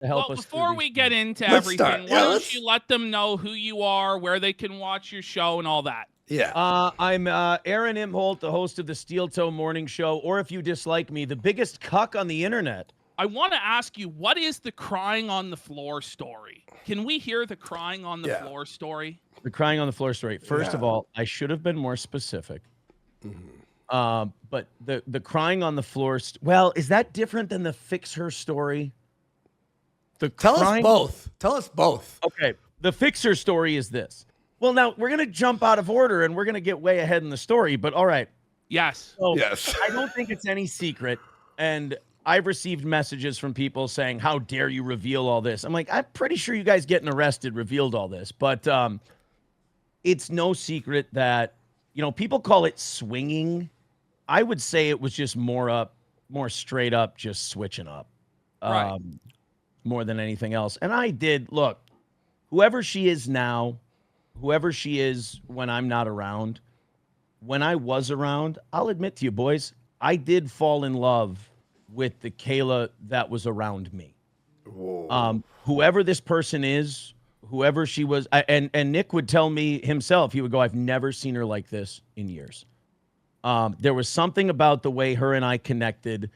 to help Well, us through before these we get things. into Let's start. everything, why Yeah, don't let's. you let them know who you are, where they can watch your show, and all that? Yeah. I'm Aaron Imholt, the host of the Steel Toe Morning Show, or if you dislike me, the biggest cuck on the internet. I want to ask you, what is the crying on the floor story? Can we hear the crying on the Yeah. floor story? The crying on the floor story. First of Yeah. all, I should have been more specific. Mm-hmm. But the crying on the floor. Well, is that different than the fix her story? Tell us both. Tell us both. Okay, the fix her story is this. Well, now we're gonna jump out of order and we're gonna get way ahead in the story. But all right. Yes. So Yes. I don't think it's any secret, and I've received messages from people saying, "How dare you reveal all this?" I'm like, I'm pretty sure you guys getting arrested revealed all this, but it's no secret that people call it swinging. I would say it was just more straight up, just switching up, Right. more than anything else. And I did look, whoever she is now, whoever she is when I'm not around. When I was around, I'll admit to you, boys, I did fall in love with the Kayla that was around me. Whoever this person is, whoever she was, and Nick would tell me himself, he would go, "I've never seen her like this in years." There was something about the way her and I connected.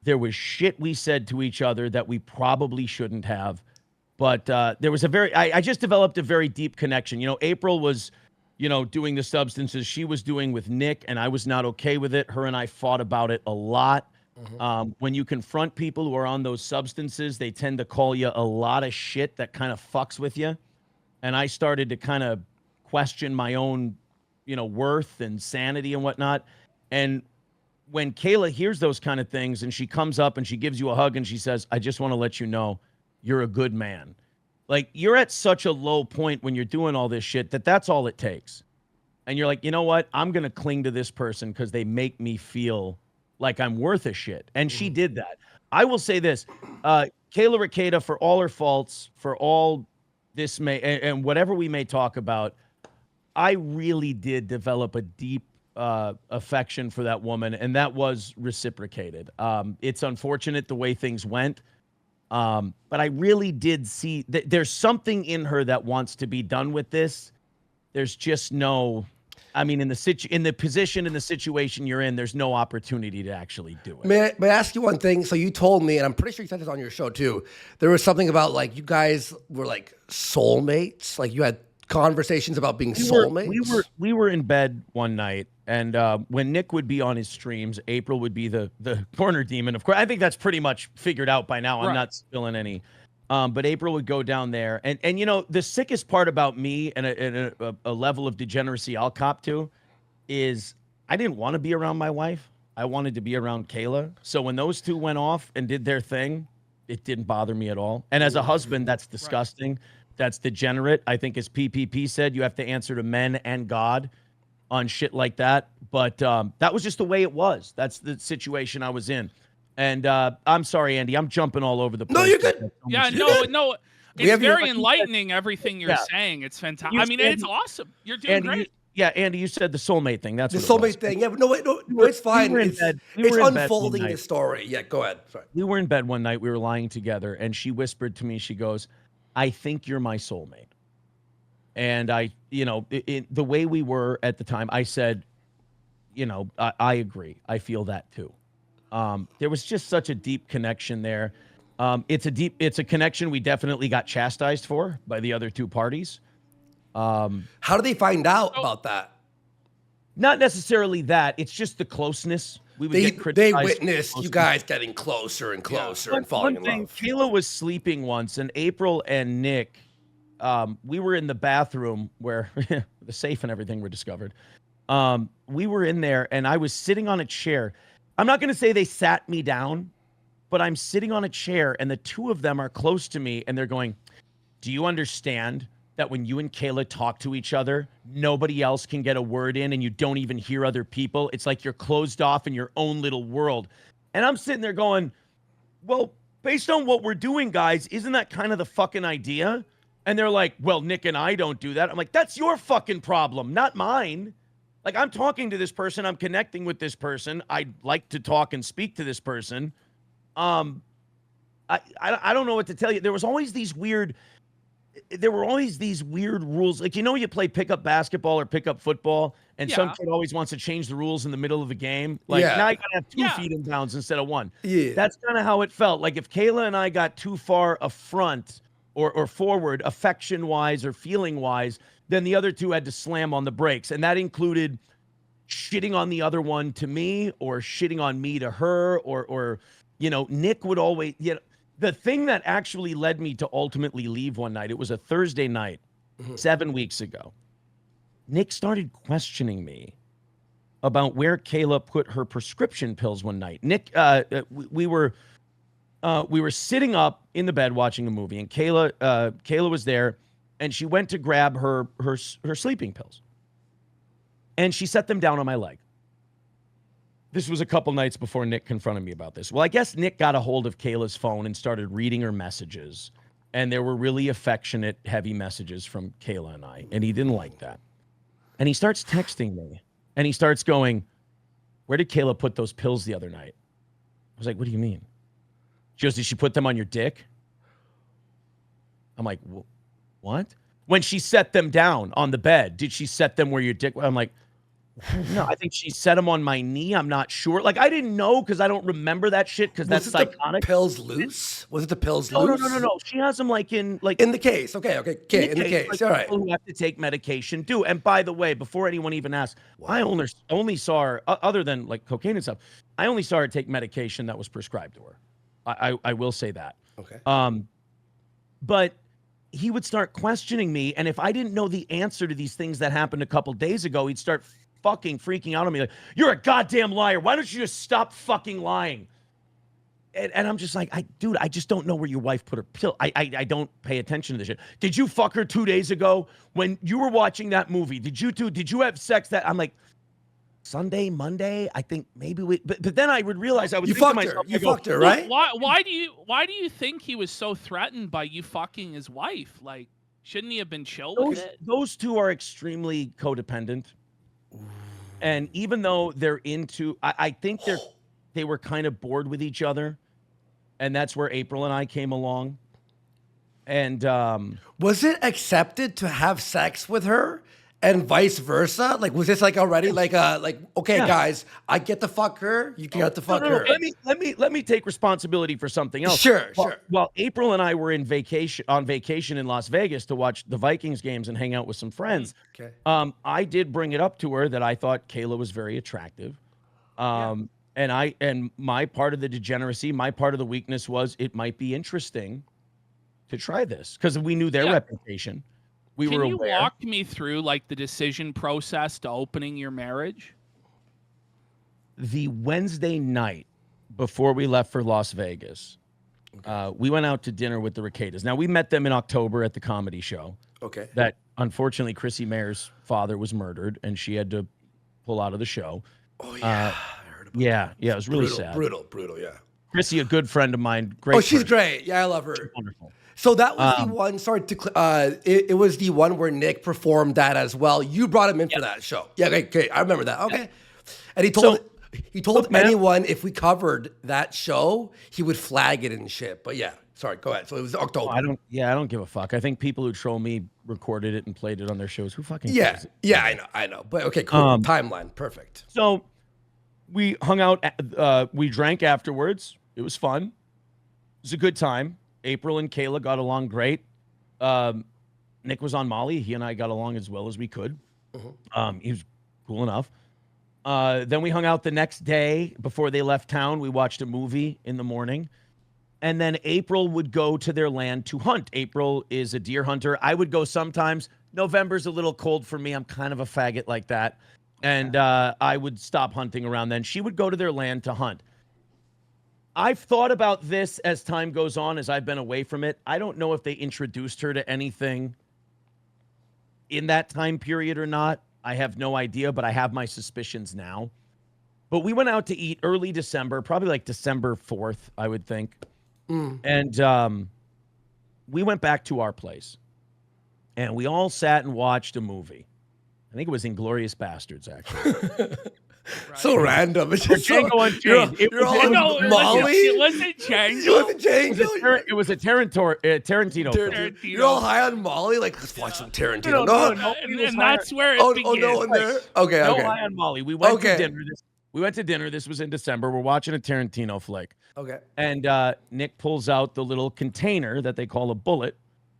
There was shit we said to each other that we probably shouldn't have. But there was I just developed a very deep connection. April was, doing the substances she was doing with Nick, and I was not okay with it. Her and I fought about it a lot. When you confront people who are on those substances, they tend to call you a lot of shit that kind of fucks with you. And I started to kind of question my own, worth and sanity and whatnot. And when Kayla hears those kind of things and she comes up and she gives you a hug and she says, "I just want to let you know you're a good man." Like, you're at such a low point when you're doing all this shit that's all it takes. And you're like, you know what? I'm going to cling to this person because they make me feel like I'm worth a shit. And she did that. I will say this, Kayla Ricada, for all her faults, for all this and whatever we may talk about, I really did develop a deep affection for that woman, and that was reciprocated. It's unfortunate the way things went. But I really did see that there's something in her that wants to be done with this. There's just no, I mean, in the position, in the situation you're in, there's no opportunity to actually do it. May I ask you one thing? So you told me, and I'm pretty sure you said this on your show too. There was something about like you guys were like soulmates. Like you had conversations about being soulmates. We were in bed one night, and when Nick would be on his streams, April would be the corner demon. Of course, I think that's pretty much figured out by now. I'm not spilling any. But April would go down there, and the sickest part about me and a level of degeneracy I'll cop to is I didn't want to be around my wife. I wanted to be around Kayla. So when those two went off and did their thing, it didn't bother me at all. And as a husband, that's disgusting. Right. That's degenerate. I think, as PPP said, you have to answer to men and God on shit like that. But that was just the way it was. That's the situation I was in. And I'm sorry, Andy, I'm jumping all over the place. No, you're good. Yeah, no. It's very enlightening, everything you're saying. It's fantastic. I mean, it's awesome. You're doing great. Andy, you said the soulmate thing. That's the soulmate thing. Yeah, but no, it's fine. It's unfolding the story. Yeah, go ahead. Sorry. We were in bed one night. We were lying together, and she whispered to me, she goes, "I think you're my soulmate." And I, the way we were at the time, I said, I agree. I feel that too. There was just such a deep connection there. It's a connection we definitely got chastised for by the other two parties. How do they find out about that? Not necessarily that. It's just the closeness. We would get criticized. They witnessed you guys getting closer and closer and falling in love. Kayla was sleeping once, and April and Nick, we were in the bathroom where the safe and everything were discovered. We were in there, and I was sitting on a chair. I'm not going to say they sat me down, but I'm sitting on a chair, and the two of them are close to me, and they're going, "Do you understand that when you and Kayla talk to each other, nobody else can get a word in and you don't even hear other people? It's like you're closed off in your own little world." And I'm sitting there going, well, based on what we're doing, guys, isn't that kind of the fucking idea? And they're like, well, Nick and I don't do that. I'm like, that's your fucking problem, not mine. Like, I'm talking to this person. I'm connecting with this person. I'd like to talk and speak to this person. And I don't know what to tell you. There were always these weird rules. Like, you play pickup basketball or pickup football, and some kid always wants to change the rules in the middle of the game. Like, now you gotta have 2 feet in bounds instead of 1. Yeah. That's kind of how it felt. Like, if Kayla and I got too far affront or forward, affection-wise or feeling-wise, then the other two had to slam on the brakes. And that included shitting on the other one to me, or shitting on me to her, or Nick would always, the thing that actually led me to ultimately leave one night, it was a Thursday night, 7 weeks ago. Nick started questioning me about where Kayla put her prescription pills one night. Nick, we were sitting up in the bed watching a movie, and Kayla was there, and she went to grab her sleeping pills, and she set them down on my leg. This was a couple nights before Nick confronted me about this. Well, I guess Nick got a hold of Kayla's phone and started reading her messages, and there were really affectionate, heavy messages from Kayla and I, and he didn't like that. And he starts texting me, and he starts going, "Where did Kayla put those pills the other night?" I was like, "What do you mean?" She goes, "Did she put them on your dick?" I'm like, "What?" When she set them down on the bed, did she set them where your dick? I'm like, "No, I think she set them on my knee. I'm not sure." Like, I didn't know because I don't remember that shit, because that's psychotic. Pills loose? Was it the pills No, loose? no. She has them in the case. Okay. In the case. Like, all right. people who have to take medication do. And by the way, before anyone even asks, I only saw her, other than like cocaine and stuff, I only saw her take medication that was prescribed to her. I will say that. Okay. But he would start questioning me, and if I didn't know the answer to these things that happened a couple days ago, he'd start fucking freaking out on me like, "You're a goddamn liar. Why don't you just stop fucking lying?" And I'm just like, dude, I just don't know where your wife put her pill. I don't pay attention to this shit. Did you fuck her 2 days ago when you were watching that movie? Did you have sex that? I'm like, Sunday, Monday, I think maybe but then I would realize I would think to myself, you fucked her, right? Why do you think he was so threatened by you fucking his wife? Like, shouldn't he have been chill with it? Those two are extremely codependent. And even though they're into, I think they were kind of bored with each other. And that's where April and I came along. And was it accepted to have sex with her and vice versa? Like, was this like already okay, guys, I get to fuck her, you get to fuck her. Let me take responsibility for something else. Sure. While April and I were on vacation in Las Vegas to watch the Vikings games and hang out with some friends. Okay. I did bring it up to her that I thought Kayla was very attractive. And my part of the degeneracy, my part of the weakness was it might be interesting to try this, because we knew their reputation. Can you walk me through like the decision process to opening your marriage? The Wednesday night before we left for Las Vegas, we went out to dinner with the Ricadas. Now, we met them in October at the comedy show. Okay. That unfortunately Chrissy Mayer's father was murdered, and she had to pull out of the show. Oh yeah, I heard about that. Yeah, it was really sad. Brutal. Yeah. Chrissy, a good friend of mine. Great. Oh, she's person. great. Yeah, I love her. She's wonderful. So that was the one. Sorry to. It was the one where Nick performed that as well. You brought him in for that show. Yeah. Okay. I remember that. Okay. And he told anyone if we covered that show, he would flag it and shit. But yeah, sorry. Go ahead. So it was October. I don't give a fuck. I think people who troll me recorded it and played it on their shows. Who fucking cares? Yeah. I know. But okay, cool. Timeline, perfect. So we hung out. We drank afterwards. It was fun. It was a good time. April and Kayla got along great. Nick was on Molly. He and I got along as well as we could. He was cool enough. Then we hung out the next day before they left town. We watched a movie in the morning. And then April would go to their land to hunt. April is a deer hunter. I would go sometimes. November's a little cold for me. I'm kind of a faggot like that. And I would stop hunting around then. She would go to their land to hunt. I've thought about this as time goes on, as I've been away from it. I don't know if they introduced her to anything in that time period or not. I have no idea, but I have my suspicions now. But we went out to eat early December, probably like December 4th, I would think. And we went back to our place. And we all sat and watched a movie. I think it was Inglourious Bastards, actually. Right. So random. It's just Django so, Unchained. You're all No, on Molly. it wasn't Django. It was It was a Django. a Tarantino film. Tarantino. You're all high on Molly. Like, let's watch some Tarantino. No, And that's where it begins. Oh, no, in there. Okay, No okay. high on Molly. We went to dinner. We went to dinner. This was in December. We're watching a Tarantino flick. Okay. And Nick pulls out the little container that they call a bullet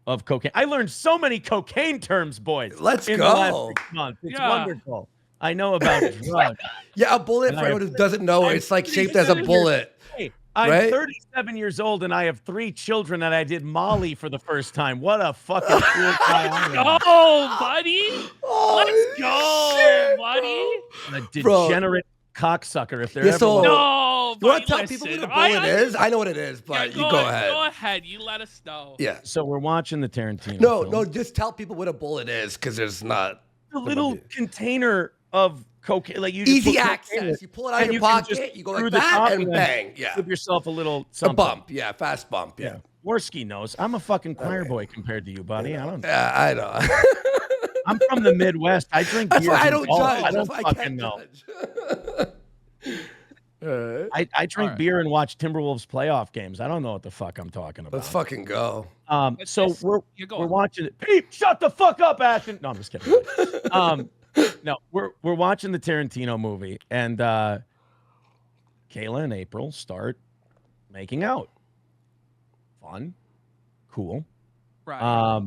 of cocaine. I learned so many cocaine terms, boys. Let's in go. The last 6 months. It's wonderful. I know about drugs. Yeah, a bullet, for anyone who doesn't know, it's like shaped as a bullet. Hey, I'm right? 37 years old and I have 3 children and I did Molly for the first time. What a fucking cool guy I am. Oh, buddy. Let's go, shit, buddy. A degenerate cocksucker if there ever so- was. No, You want buddy, to tell people listen. what a bullet is? I know what it is, but you go ahead. Go ahead. You let us know. Yeah. So we're watching the Tarantino No, film. no, just tell people what a bullet is, because there's not A little container of cocaine, like you just easy put cocaine access. in it, You pull it out of and your can just pocket, you go through like the top that, and then bang. Yeah. Give yourself a little A something. bump. Yeah, fast bump. Yeah. Worski knows. I'm a fucking choir boy compared to you, buddy. I don't. Yeah, I know. I'm from the Midwest. I drink That's beer. why I don't judge. I don't That's why I fucking can't know. judge. I drink right. beer and watch Timberwolves playoff games. I don't know what the fuck I'm talking about. Let's fucking go. So we're go on. watching it. Pete, shut the fuck up, Ashton. No, I'm just kidding. No, we're watching the Tarantino movie, and Kayla and April start making out. Fun, cool. Right.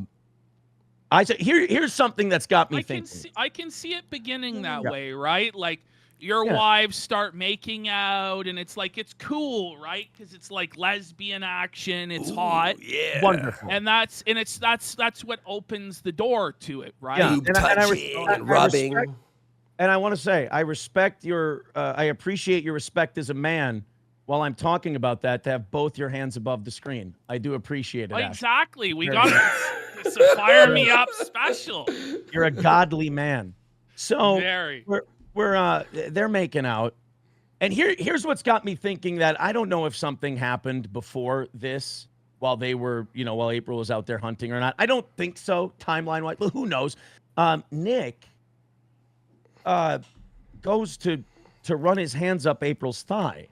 I said here's something that's got me thinking. I can see it beginning that way, right? Like your Yeah. wives start making out, and it's like it's cool, right? Because it's like lesbian action. It's hot, Yeah. Wonderful. and that's what opens the door to it, right? Yeah. Boob And I touching and rubbing. And I want to say, I respect I appreciate your respect as a man while I'm talking about that, to have both your hands above the screen. I do appreciate it. Ash. Exactly. We Very got good. this a fire me up special. You're a godly man. So Very. they're making out. And here's what's got me thinking that I don't know if something happened before this while they were, while April was out there hunting or not. I don't think so, timeline-wise, but who knows? Nick goes to run his hands up April's thigh.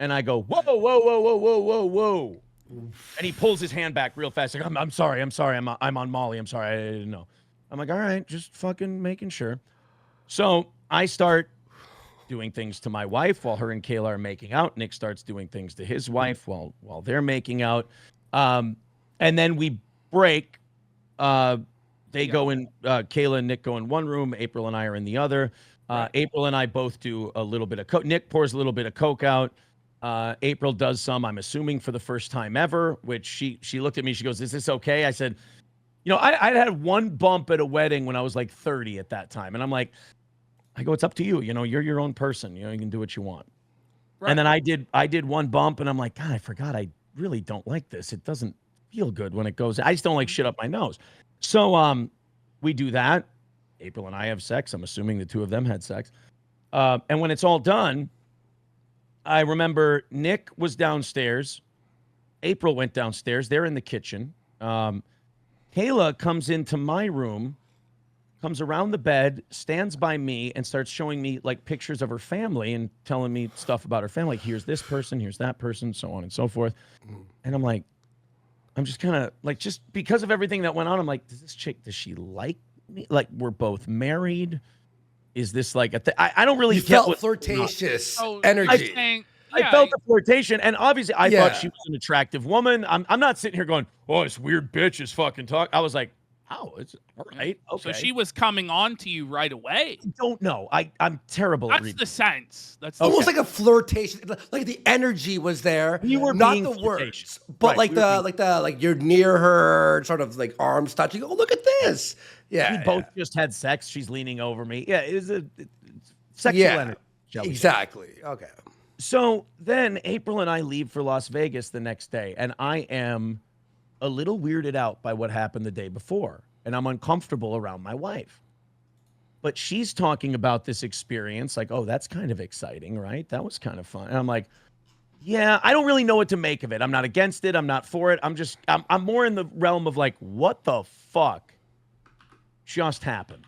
And I go, whoa, whoa, whoa, whoa, whoa, whoa, whoa. And he pulls his hand back real fast. Like, I'm sorry. I'm on Molly. I'm sorry. I didn't know. I'm like, all right, just fucking making sure. So I start doing things to my wife while her and Kayla are making out. Nick starts doing things to his wife while they're making out. And then we break. They go in, Kayla and Nick go in one room. April and I are in the other. April and I both do a little bit of coke. Nick pours a little bit of coke out. April does some, I'm assuming for the first time ever, which she looked at me. She goes, is this okay? I said, I had one bump at a wedding when I was like 30 at that time. And I'm like, it's up to you. You're your own person. You can do what you want. Right. And then I did one bump and I'm like, God, I forgot. I really don't like this. It doesn't feel good when it goes. I just don't like shit up my nose. So, we do that. April and I have sex. I'm assuming the two of them had sex. And when it's all done, I remember Nick was downstairs. April went downstairs. They're in the kitchen. Kayla comes into my room, comes around the bed, stands by me, and starts showing me like pictures of her family and telling me stuff about her family. Like, here's this person, here's that person, so on and so forth. And I'm like, I'm just kind of like, just because of everything that went on, I'm like, does she like me? Like, we're both married. Is this like I don't really You get felt what flirtatious energy. I felt the flirtation, and obviously I thought she was an attractive woman. I'm not sitting here going, oh, this weird bitch is fucking talk. I was like, oh, it's all right. Okay. So she was coming on to you right away. I don't know. I'm terrible at That's reading. the sense. That's Almost like a flirtation. Like the energy was there. You were not being the flirtatious. words, but Right, like you're near her, sort of like arms touching. Oh, look at this. Yeah. We both just had sex. She's leaning over me. Yeah, it was a sexual energy. shall we say. Exactly. Okay. So then April and I leave for Las Vegas the next day, and I am a little weirded out by what happened the day before, and I'm uncomfortable around my wife. But she's talking about this experience like, oh, that's kind of exciting, right? That was kind of fun. And I'm like, yeah, I don't really know what to make of it. I'm not against it. I'm not for it. I'm more in the realm of like, what the fuck just happened?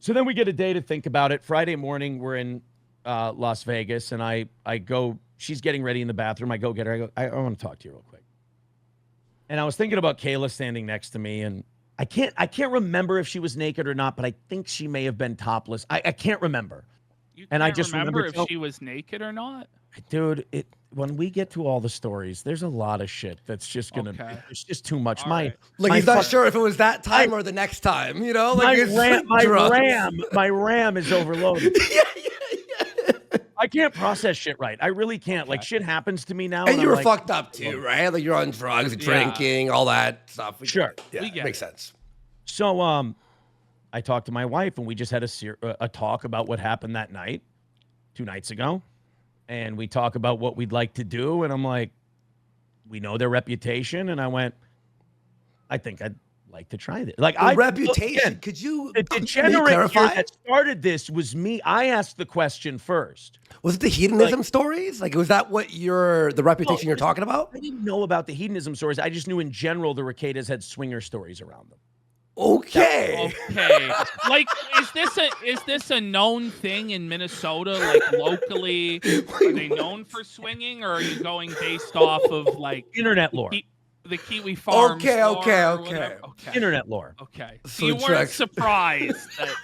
So then we get a day to think about it. Friday morning, we're in Las Vegas, and I go. She's getting ready in the bathroom. I go get her. I go, I want to talk to you real quick. And I was thinking about Kayla standing next to me, and I can't remember if she was naked or not, but I think she may have been topless. I can't remember. You And can't I just remember if she was naked or not. Dude, when we get to all the stories, there's a lot of shit that's just gonna. Okay. It's just too much. All My right. Like he's not sure if it was that time or the next time. You know, like my RAM is overloaded. yeah. I can't process shit right. I really can't. Like shit happens to me now, And you were I'm like, fucked up too, right? Like you're on drugs, drinking, all that stuff. Sure. Yeah, makes sense. So, I talked to my wife, and we just had a talk about what happened that night, 2 nights ago, and we talk about what we'd like to do. And I'm like, we know their reputation, and I went, I think I'd like to try this. Like reputation. Could you the degenerate here that started this was me. I asked the question first. Was it the hedonism stories? Like, was that what the reputation you're talking about? I didn't know about the hedonism stories. I just knew in general the Ricadas had swinger stories around them. Okay. Like, is this a known thing in Minnesota? Like locally, are they known for swinging, or are you going based off of like internet lore? The Kiwi Farms. Okay. Internet lore. Okay. So you weren't surprised that.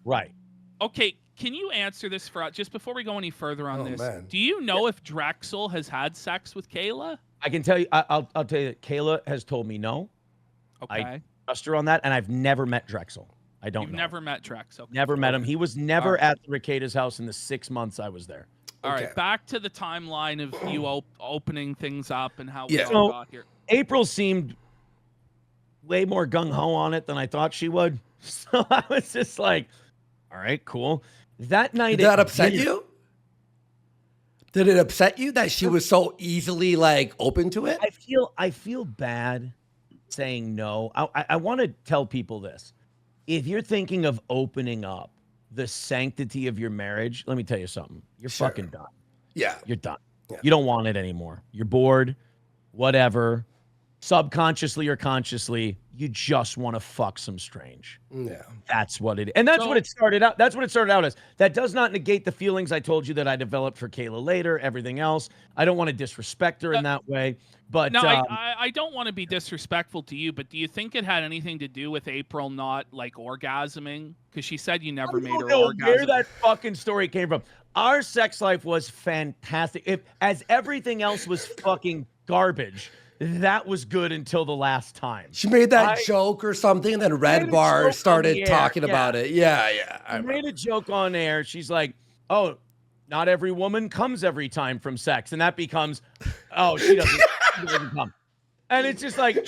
Right. Okay. Can you answer this just before we go any further on this? Man. Do you know if Drexel has had sex with Kayla? I can tell you. I'll tell you that Kayla has told me no. Okay. I trust her on that, and I've never met Drexel. I don't know. Never met Drexel. Never met him. He was never at the Ricada's house in the 6 months I was there. All right. Back to the timeline of you opening things up and how we all So, got here. April seemed way more gung-ho on it than I thought she would. So I was just like, all right, cool. That night. Did that upset you? Did it upset you that she was so easily like open to it? I feel bad saying no. I want to tell people this. If you're thinking of opening up the sanctity of your marriage, let me tell you something. You're fucking done. Yeah. You're done. Yeah. You don't want it anymore. You're bored, whatever. Subconsciously or consciously, you just want to fuck some strange. Yeah. That's what it is. And that's what it started out. That's what it started out as. That does not negate the feelings I told you that I developed for Kayla later, everything else. I don't want to disrespect her in that way. But no, I don't want to be disrespectful to you, but do you think it had anything to do with April not like orgasming? Because she said you never made her orgasm. Where that fucking story came from. Our sex life was fantastic. As everything else was fucking garbage, that was good until the last time. She made that joke or something, and then Red Bar started talking about it. Yeah. I made a joke on air. She's like, oh, not every woman comes every time from sex. And that becomes, oh, she doesn't come. And it's just like,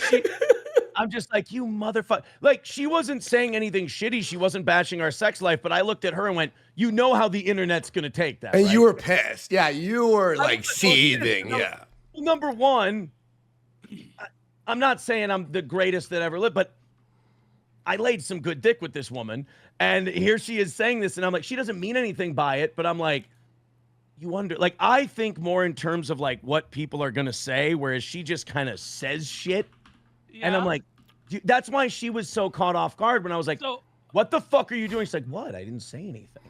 I'm just like, you motherfucker. Like, she wasn't saying anything shitty. She wasn't bashing our sex life. But I looked at her and went, you know how the internet's going to take that. And right? you were pissed. Yeah, you were like seething. Yeah. Number one, I'm not saying I'm the greatest that ever lived, but I laid some good dick with this woman. And here she is saying this. And I'm like, she doesn't mean anything by it. But I'm like, you wonder, like, I think more in terms of like what people are going to say, whereas she just kind of says shit. Yeah. And I'm like, that's why she was so caught off guard when I was like, what the fuck are you doing? She's like, what? I didn't say anything.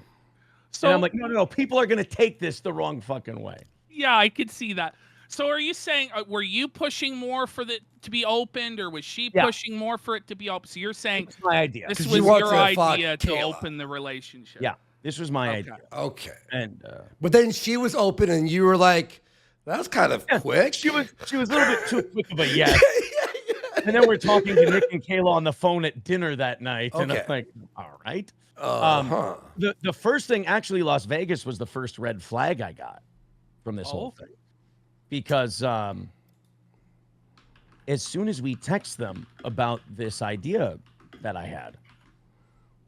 So and I'm like, no. People are going to take this the wrong fucking way. Yeah, I could see that. So are you saying, were you pushing more for it to be opened, or was she pushing more for it to be open? So you're saying it's my idea. This was your idea to open the relationship. Yeah, this was my idea. Okay. And but then she was open, and you were like, that was kind of quick. She was a little bit too quick of a yes. And then we're talking to Nick and Kayla on the phone at dinner that night, and I'm like, all right. The first thing, actually, Las Vegas was the first red flag I got from this whole thing. Because as soon as we text them about this idea that I had,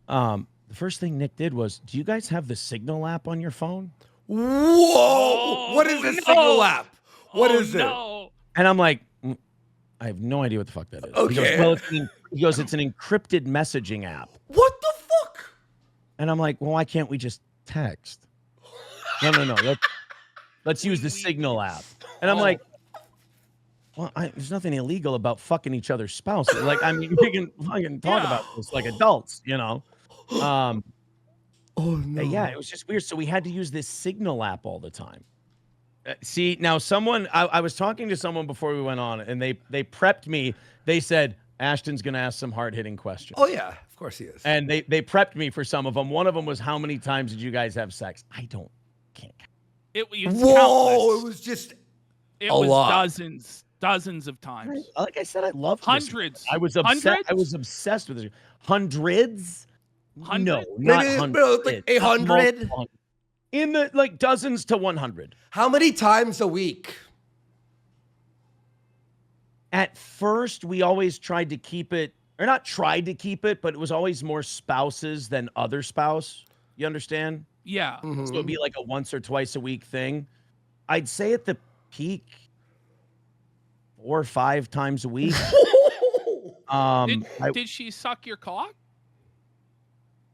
the first thing Nick did was, do you guys have the Signal app on your phone? Whoa! What is this Signal app? What is it? And I'm like, I have no idea what the fuck that is. Okay. He goes, it's an encrypted messaging app. What the fuck? And I'm like, well, why can't we just text? No. Let's use the Signal app. And I'm like, well, there's nothing illegal about fucking each other's spouse. Like, I mean, we can fucking talk about this like adults, you know? Um, Oh no. yeah, it was just weird. So we had to use this Signal app all the time. See, now I was talking to someone before we went on, and they prepped me. They said, Ashton's going to ask some hard-hitting questions. Oh yeah, of course he is. And they prepped me for some of them. One of them was, how many times did you guys have sex? Can't count. It was Whoa, countless. it was just It a was lot. dozens of times. Like I said, I loved this. Hundreds. I was obsessed. Hundreds? I was obsessed with it. Hundreds? No, Hundreds? not Maybe, hundreds. like 800? In the like dozens to 100. How many times a week? At first, we always tried to keep it, or not tried to keep it, but it was always more spouses than other spouse. You understand? Yeah. Mm-hmm. So it'd be like a once or twice a week thing. I'd say at the peak, 4 or 5 times a week. Did she suck your cock?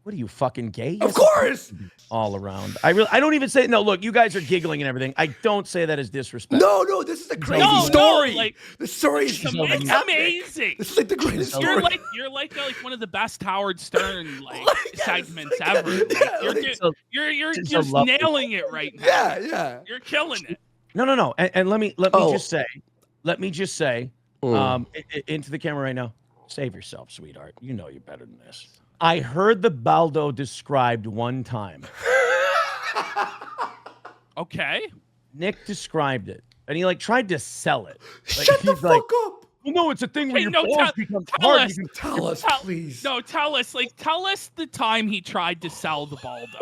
What are you, fucking gay? Of course. All around. I don't even say, no, look, you guys are giggling and everything. I don't say that as disrespect. No, this is a crazy No, story. like, the story is It's amazing. This is like the greatest story. You're like one of the best Howard Stern Yes, segments like, ever. yeah, You're just just lovely. nailing it right now. Yeah. You're killing it. No. And let me Oh. just say, into the camera right now, save yourself, sweetheart. You know you're better than this. I heard the baldo described one time. Okay. Nick described it, and he like tried to sell it. Like, Shut the he's like, fuck up. well, no, it's a thing where Hey, your no, balls become tell hard. us. Tell us, please. No, tell us the time he tried to sell the baldo.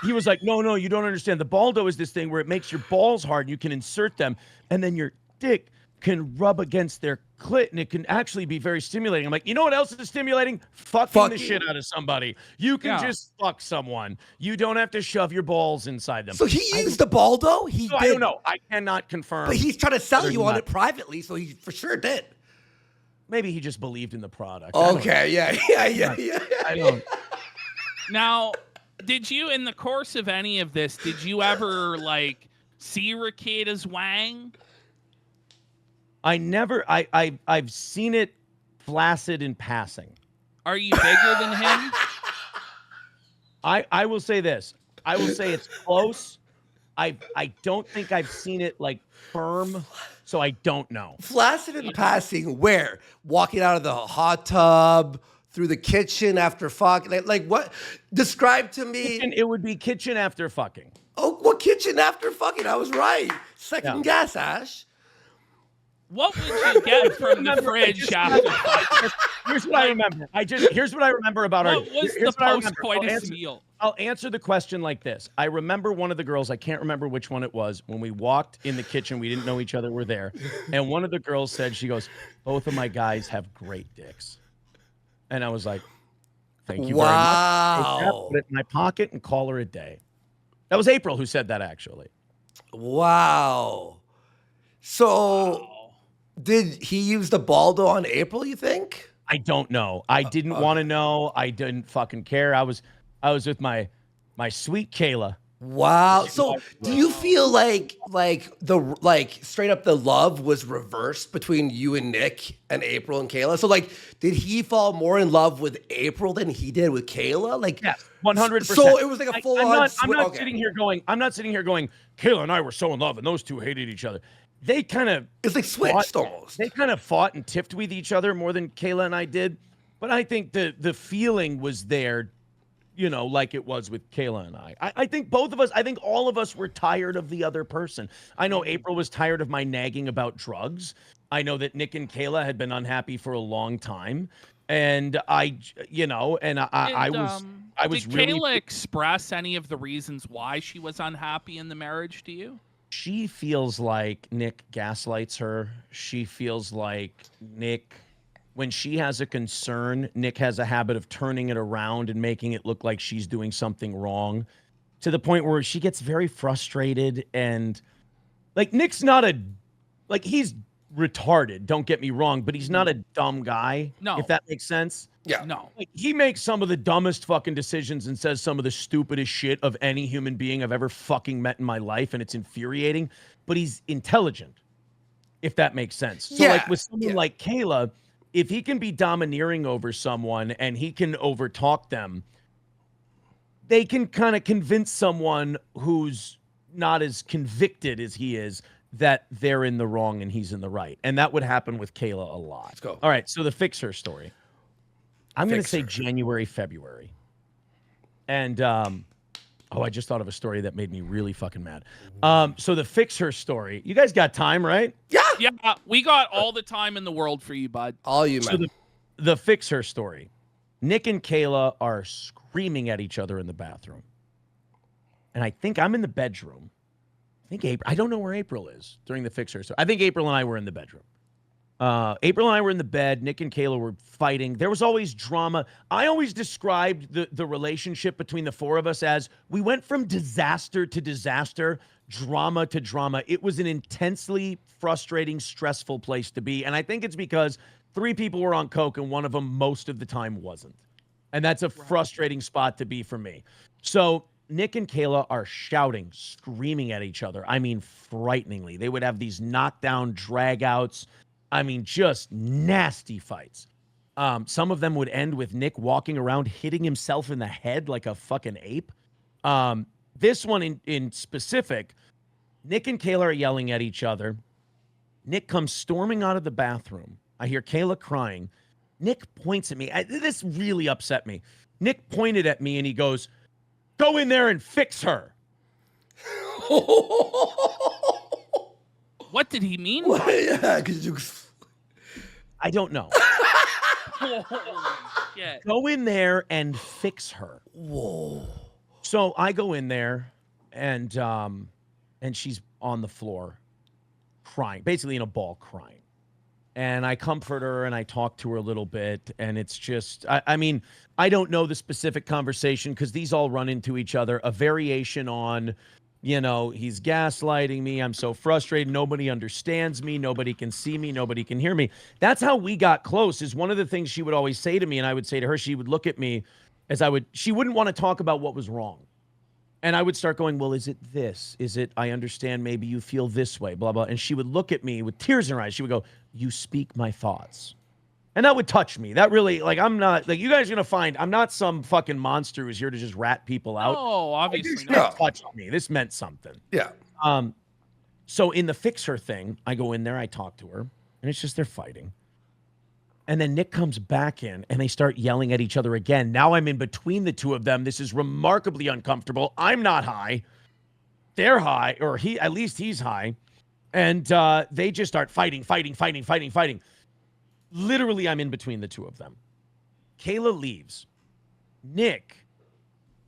He was like, no, you don't understand. The baldo is this thing where it makes your balls hard, and you can insert them, and then your dick can rub against their clit, and it can actually be very stimulating. I'm like, you know what else is stimulating? Fucking the shit out of somebody. You can just fuck someone. You don't have to shove your balls inside them. So he used the baldo? He did. I don't know. I cannot confirm. But he's trying to sell Whether you or on not- it privately, so he for sure did. Maybe he just believed in the product. I don't Okay, yeah. know. I don't. Now, did you, in the course of any of this, did you ever like see Ricada's wang? I've seen it flaccid in passing. Are you bigger than him? I will say this. I will say it's close. I don't think I've seen it like firm, so I don't know. Flaccid in passing, where? Walking out of the hot tub, through the kitchen after fuck? Like what? Describe to me. It would be kitchen after fucking. Oh, what kitchen after fucking? I was right. Second guess, Ash. What would you get from the fridge after? Here's what I remember. Here's what I remember about our. What was here's the what I remember. post-coitus meal? I'll answer the question like this. I remember one of the girls, I can't remember which one it was, when we walked in the kitchen, we didn't know each other were there. And one of the girls said, she goes, both of my guys have great dicks. And I was like, thank you very much. Put it in my pocket and call her a day. That was April who said that, actually. Wow. So did he use the baldo on April, you think? I don't know. I didn't want to know. I didn't fucking care. I was with my sweet Kayla. Wow. So do you feel like straight up the love was reversed between you and Nick and April and Kayla? So like, did he fall more in love with April than he did with Kayla? Like, yes, 100%. So it was like a full on. I'm not sitting here going, Kayla and I were so in love and those two hated each other. They kind of, it's like switched almost. They kind of fought and tiffed with each other more than Kayla and I did. But I think the feeling was there, you know, like it was with Kayla and I. I think both of us, I think all of us were tired of the other person. I know April was tired of my nagging about drugs. I know that Nick and Kayla had been unhappy for a long time. And I was did really. Kayla express any of the reasons why she was unhappy in the marriage to you? She feels like Nick gaslights her. She feels like Nick, when she has a concern, Nick has a habit of turning it around and making it look like she's doing something wrong, to the point where she gets very frustrated. And like, Nick's not he's retarded, don't get me wrong, but he's not a dumb guy. No. If that makes sense. Yeah. No. Like, he makes some of the dumbest fucking decisions and says some of the stupidest shit of any human being I've ever fucking met in my life, and it's infuriating, but he's intelligent, if that makes sense. So like with someone like Kayla, if he can be domineering over someone and he can overtalk them, they can kind of convince someone who's not as convicted as he is that they're in the wrong and he's in the right. And that would happen with Kayla a lot. Let's go. All right, so the Fix Her story. I'm going to Fix say Her. January, February. And I just thought of a story that made me really fucking mad. So the Fix Her story. You guys got time, right? Yeah, we got all the time in the world for you, bud. All you, man. So the Fix Her story. Nick and Kayla are screaming at each other in the bathroom. And I think I'm in the bedroom. I don't know where April is during the Fix Her story. I think April and I were in the bedroom. April and I were in the bed. Nick and Kayla were fighting. There was always drama. I always described the relationship between the four of us as we went from disaster to disaster, drama to drama. It was an intensely frustrating, stressful place to be. And I think it's because 3 people were on coke and one of them most of the time wasn't. And that's a frustrating spot to be for me. So Nick and Kayla are shouting, screaming at each other. I mean, frighteningly. They would have these knockdown drag-outs. I mean, just nasty fights. Some of them would end with Nick walking around, hitting himself in the head like a fucking ape. This one in specific, Nick and Kayla are yelling at each other. Nick comes storming out of the bathroom. I hear Kayla crying. Nick points at me. This really upset me. Nick pointed at me and he goes, "Go in there and fix her." What did he mean? Yeah, because you. I don't know. Yeah. Go in there and fix her. Whoa. So I go in there and she's on the floor crying, basically in a ball crying. And I comfort her and I talk to her a little bit. And it's just, I mean, I don't know the specific conversation because these all run into each other. A variation on, he's gaslighting me. I'm so frustrated. Nobody understands me. Nobody can see me. Nobody can hear me. That's how we got close, is one of the things she would always say to me. And I would say to her, she would look at me she wouldn't want to talk about what was wrong. And I would start going, well, is it this? Is it, I understand maybe you feel this way, blah, blah. And she would look at me with tears in her eyes. She would go, "You speak my thoughts." And that would touch me. That really, I'm not, you guys are going to find, I'm not some fucking monster who's here to just rat people out. Oh, obviously This not. touched me. This meant something. Yeah. So in the Fix Her thing, I go in there, I talk to her, and it's just they're fighting. And then Nick comes back in and they start yelling at each other again. Now I'm in between the two of them. This is remarkably uncomfortable. I'm not high. They're high, or at least he's high. And they just start fighting. Literally, I'm in between the two of them. Kayla leaves. Nick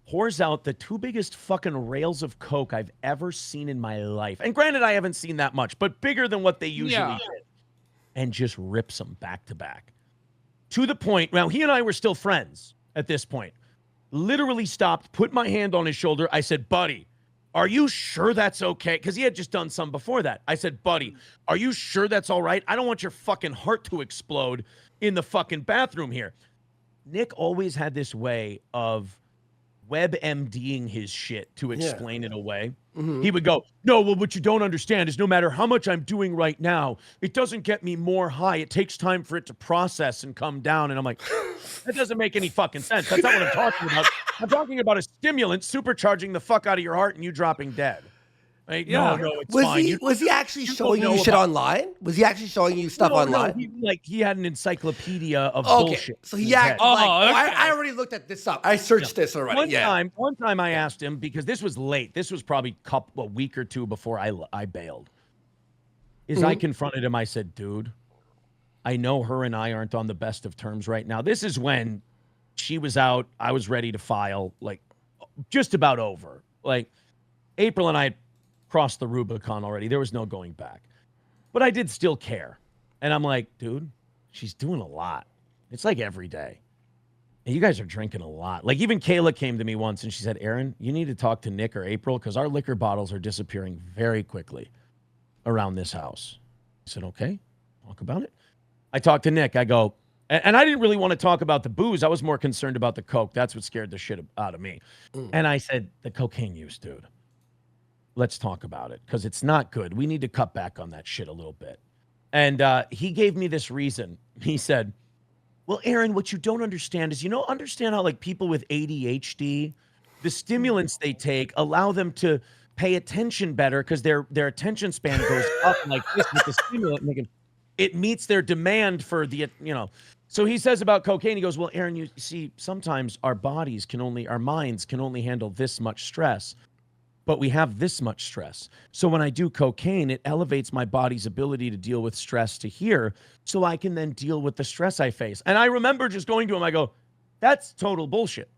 pours out the 2 biggest fucking rails of coke I've ever seen in my life. And granted, I haven't seen that much, but bigger than what they usually did. And just rips them back to back. To the point, now he and I were still friends at this point. Literally stopped, put my hand on his shoulder. I said, "Buddy, are you sure that's okay?" Because he had just done some before that. I said, "Buddy, are you sure that's all right? I don't want your fucking heart to explode in the fucking bathroom here." Nick always had this way of WebMDing his shit to explain it away. Mm-hmm. He would go, "No, well, what you don't understand is no matter how much I'm doing right now, it doesn't get me more high. It takes time for it to process and come down." And I'm like, that doesn't make any fucking sense. That's not what I'm talking about. I'm talking about a stimulant supercharging the fuck out of your heart and you dropping dead. Like, no, it's fine. Was he actually showing you shit online? Was he actually showing you stuff online? No, he had an encyclopedia of bullshit. So he acted I already looked at this up. I searched this already. One time I asked him, because this was late. This was probably a week or two before I bailed. I confronted him. I said, "Dude, I know her and I aren't on the best of terms right now." This is when she was out. I was ready to file, just about over. April and I had crossed the Rubicon already. There was no going back. But I did still care. And I'm like, "Dude, she's doing a lot. It's like every day. And you guys are drinking a lot." Even Kayla came to me once and she said, "Aaron, you need to talk to Nick or April because our liquor bottles are disappearing very quickly around this house." I said, "Okay, talk about it." I talked to Nick. I go, and I didn't really want to talk about the booze. I was more concerned about the coke. That's what scared the shit out of me. And I said, "The cocaine use, dude. Let's talk about it because it's not good. We need to cut back on that shit a little bit." And he gave me this reason. He said, "Well, Aaron, what you don't understand is, understand how people with ADHD, the stimulants they take allow them to pay attention better because their attention span goes up like this with the stimulant. And it meets their demand for the, So he says about cocaine, he goes, well, Aaron, you see, sometimes our minds can only handle this much stress, but we have this much stress. So when I do cocaine, it elevates my body's ability to deal with stress to here, so I can then deal with the stress I face. And I remember just going to him, I go, that's total bullshit.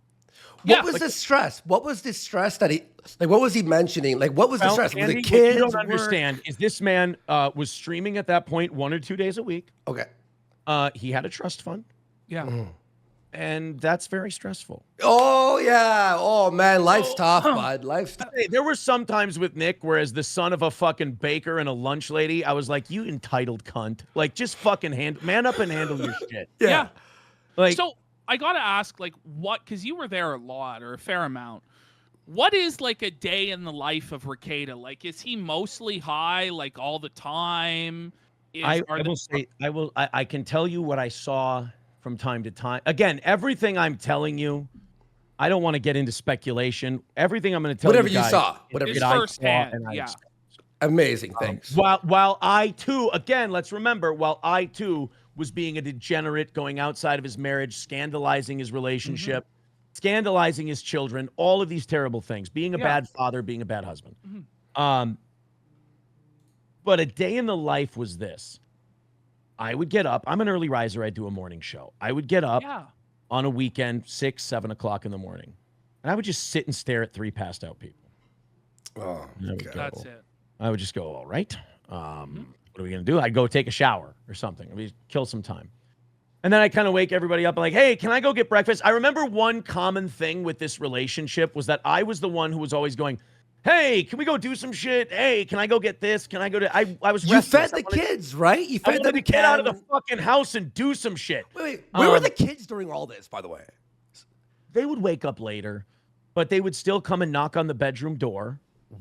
What was the stress? What was the stress that what was he mentioning? Like, what was the stress? Andy, the kids? what you don't understand is this man was streaming at that point 1 or 2 days a week. Okay. He had a trust fund. Yeah. And that's very stressful. Oh, yeah. Oh, man. Life's tough, bud. Life's tough. Hey, there were some times with Nick where, as the son of a fucking baker and a lunch lady, I was like, you entitled cunt. Like, just fucking man up and handle your shit. Yeah. Like, So I got to ask, like, because you were there a lot or a fair amount. What is like a day in the life of Rekieta? Like, is he mostly high, like, all the time? I can tell you what I saw from time to time. Again, everything I'm telling you, I don't want to get into speculation. Everything I'm going to tell Whatever you guys, you saw. Whatever It's you saw. firsthand. and I Yeah. experienced. Amazing. Thanks. While I too, again, let's remember, while I too was being a degenerate, going outside of his marriage, scandalizing his relationship, scandalizing his children, all of these terrible things, being a bad father, being a bad husband. But a day in the life was this. I would get up. I'm an early riser. I do a morning show. I would get up on a weekend, 6, 7 o'clock in the morning. And I would just sit and stare at 3 passed out people. Oh, That's it. I would just go, all right, what are we going to do? I'd go take a shower or something. I'd kill some time. And then I kind of wake everybody up. I'm like, hey, can I go get breakfast? I remember one common thing with this relationship was that I was the one who was always going, hey, can we go do some shit? Hey, can I go get this? Can I go to... I was You restless. fed the kids, right? You fed I wanted them to get out of the fucking house and do some shit. Wait. Where were the kids during all this, by the way? They would wake up later, but they would still come and knock on the bedroom door.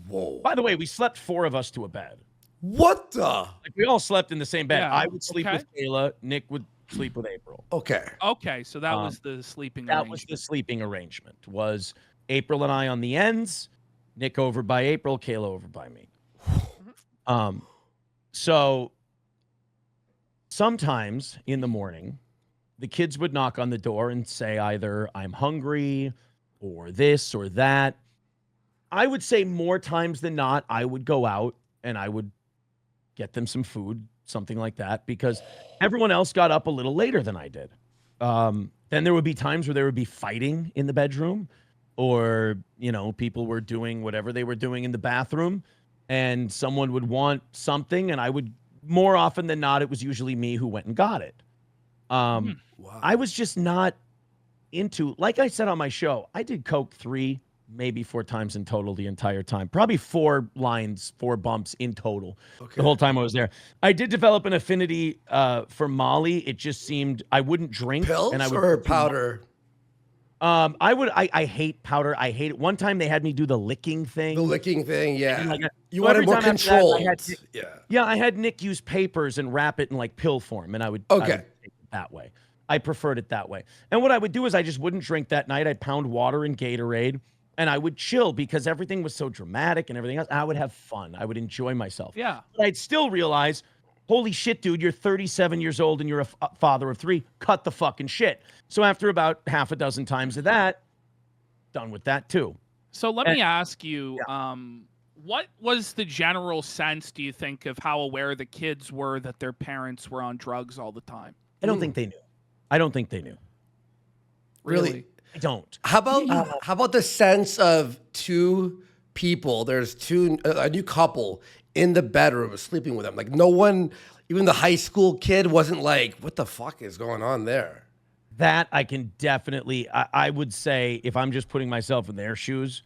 Whoa. By the way, we slept 4 of us to a bed. What the? Like, we all slept in the same bed. Yeah, I would sleep with Kayla. Nick would sleep with April. Okay. Okay, so that was the sleeping That arrangement. was the sleeping arrangement. Was April and I on the ends, Nick over by April, Kayla over by me. So sometimes in the morning, the kids would knock on the door and say either I'm hungry or this or that. I would say more times than not, I would go out and I would get them some food, something like that, because everyone else got up a little later than I did. Then there would be times where there would be fighting in the bedroom, or, people were doing whatever they were doing in the bathroom, and someone would want something, and I would, more often than not, it was usually me who went and got it. Wow. I was just not into, like I said on my show, I did coke 3, maybe 4 times in total the entire time. Probably 4 bumps in total the whole time I was there. I did develop an affinity for Molly. It just seemed I wouldn't drink. Pills and I would or powder? I hate powder. I hate it. One time they had me do the licking thing. The licking thing, yeah. And You so wanted every more time after that, control. Yeah. I had Nick use papers and wrap it in like pill form, and I would take it that way. I preferred it that way. And what I would do is I just wouldn't drink that night. I'd pound water and Gatorade, and I would chill because everything was so dramatic and everything else. I would have fun. I would enjoy myself. Yeah. But I'd still realize, holy shit, dude, you're 37 years old and you're a father of 3. Cut the fucking shit. So after about half a dozen times of that, done with that too. So let me ask you, what was the general sense, do you think, of how aware the kids were that their parents were on drugs all the time? I don't think they knew. I don't think they knew. Really? I don't. How about the sense of 2 people? There's a new couple in the bedroom sleeping with them. Like, no one, even the high school kid, wasn't like, "What the fuck is going on there?" That I can definitely. I would say, if I'm just putting myself in their shoes,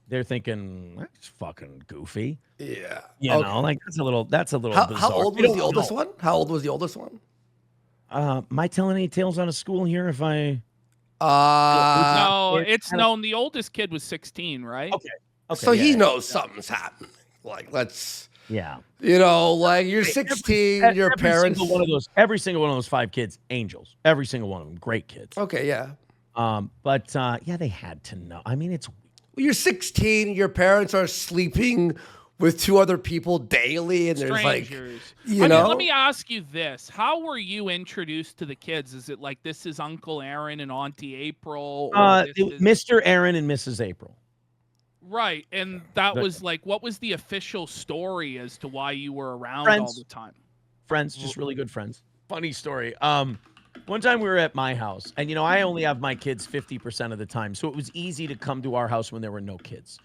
they're thinking that's fucking goofy. Yeah. You know, like that's a little bizarre. How old was the oldest one? How old was the oldest one? Am I telling any tales out of school here? If I No, it's known. The oldest kid was 16, right? okay, So he knows something's happening. Like, let's, yeah. like you're 16, your parents. Every single one of those 5 kids, angels. Every single one of them, great kids. Okay, yeah. But they had to know. I mean, it's you're 16, your parents are sleeping with 2 other people daily, and there's like, Strangers. you know. Let me ask you this: how were you introduced to the kids? Is it like this is Uncle Aaron and Auntie April, or this is Mr. Aaron and Mrs. April. right? And that The- was like, what was the official story as to why you were around all Friends. the time? Friends, just really good friends. Funny story. One time we were at my house, and I only have my kids 50% of the time, so it was easy to come to our house when there were no kids.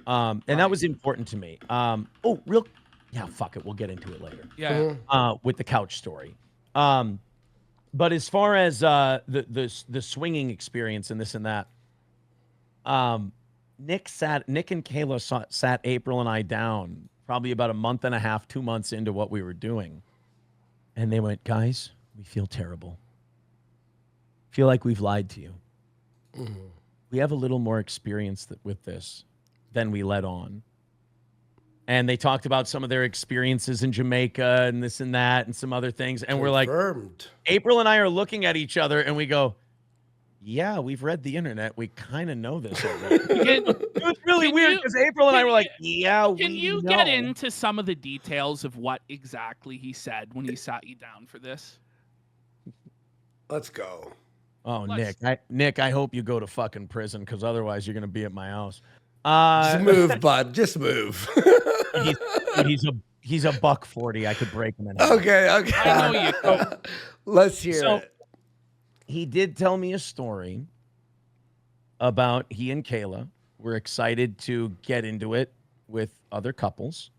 And that was important to me. Fuck it, we'll get into it later. Yeah. With the couch story. But as far as the swinging experience and this and that, Nick and Kayla sat April and I down probably about a month and a half, 2 months into what we were doing, and they went, "Guys, we feel terrible. Feel like we've lied to you. We have a little more experience with this than we let on." And they talked about some of their experiences in Jamaica and this and that and some other things. And we're like, Confirmed. April and I are looking at each other and we go, yeah, we've read the internet. We kind of know this already. It was really weird because April and I were like, yeah, we Can you know. get into some of the details of what exactly he said when he sat you down for this? Let's go. Oh, Let's- Nick, I hope you go to fucking prison because otherwise you're going to be at my house. Just move, bud. Just move. He's a $140. I could break him in half. Okay. I know you could. Let's hear So- it. He did tell me a story about he and Kayla were excited to get into it with other couples.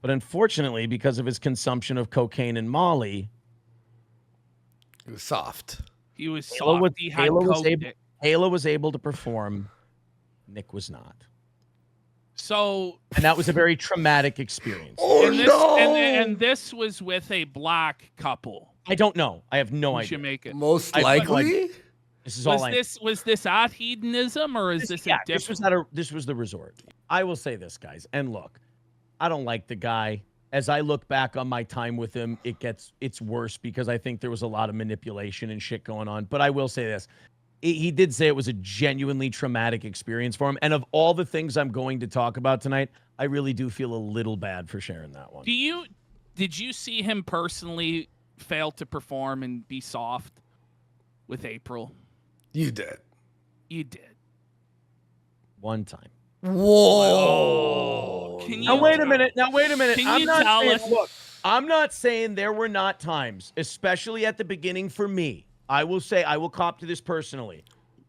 But unfortunately, because of his consumption of cocaine and Molly, It was soft. He was soft. He had coke. Kayla was able to perform. Nick was not. So And that was a very traumatic experience. Oh, and this, no. and this was with a black couple I don't know. I have no in idea. Jamaica. Most I have no likely. This is all I know. Was this at hedonism or is this a different? This was the resort. I will say this, guys, and look, I don't like the guy. As I look back on my time with him, it's worse because I think there was a lot of manipulation and shit going on. But I will say this. He did say it was a genuinely traumatic experience for him. And of all the things I'm going to talk about tonight, I really do feel a little bad for sharing that one. Did you see him personally fail to perform and be soft with April? You did. You did. One time. Whoa. Can you Now wait a minute. Can I'm you not tell saying, us- look, I'm not saying there were not times, especially at the beginning for me. I will say, I will cop to this personally,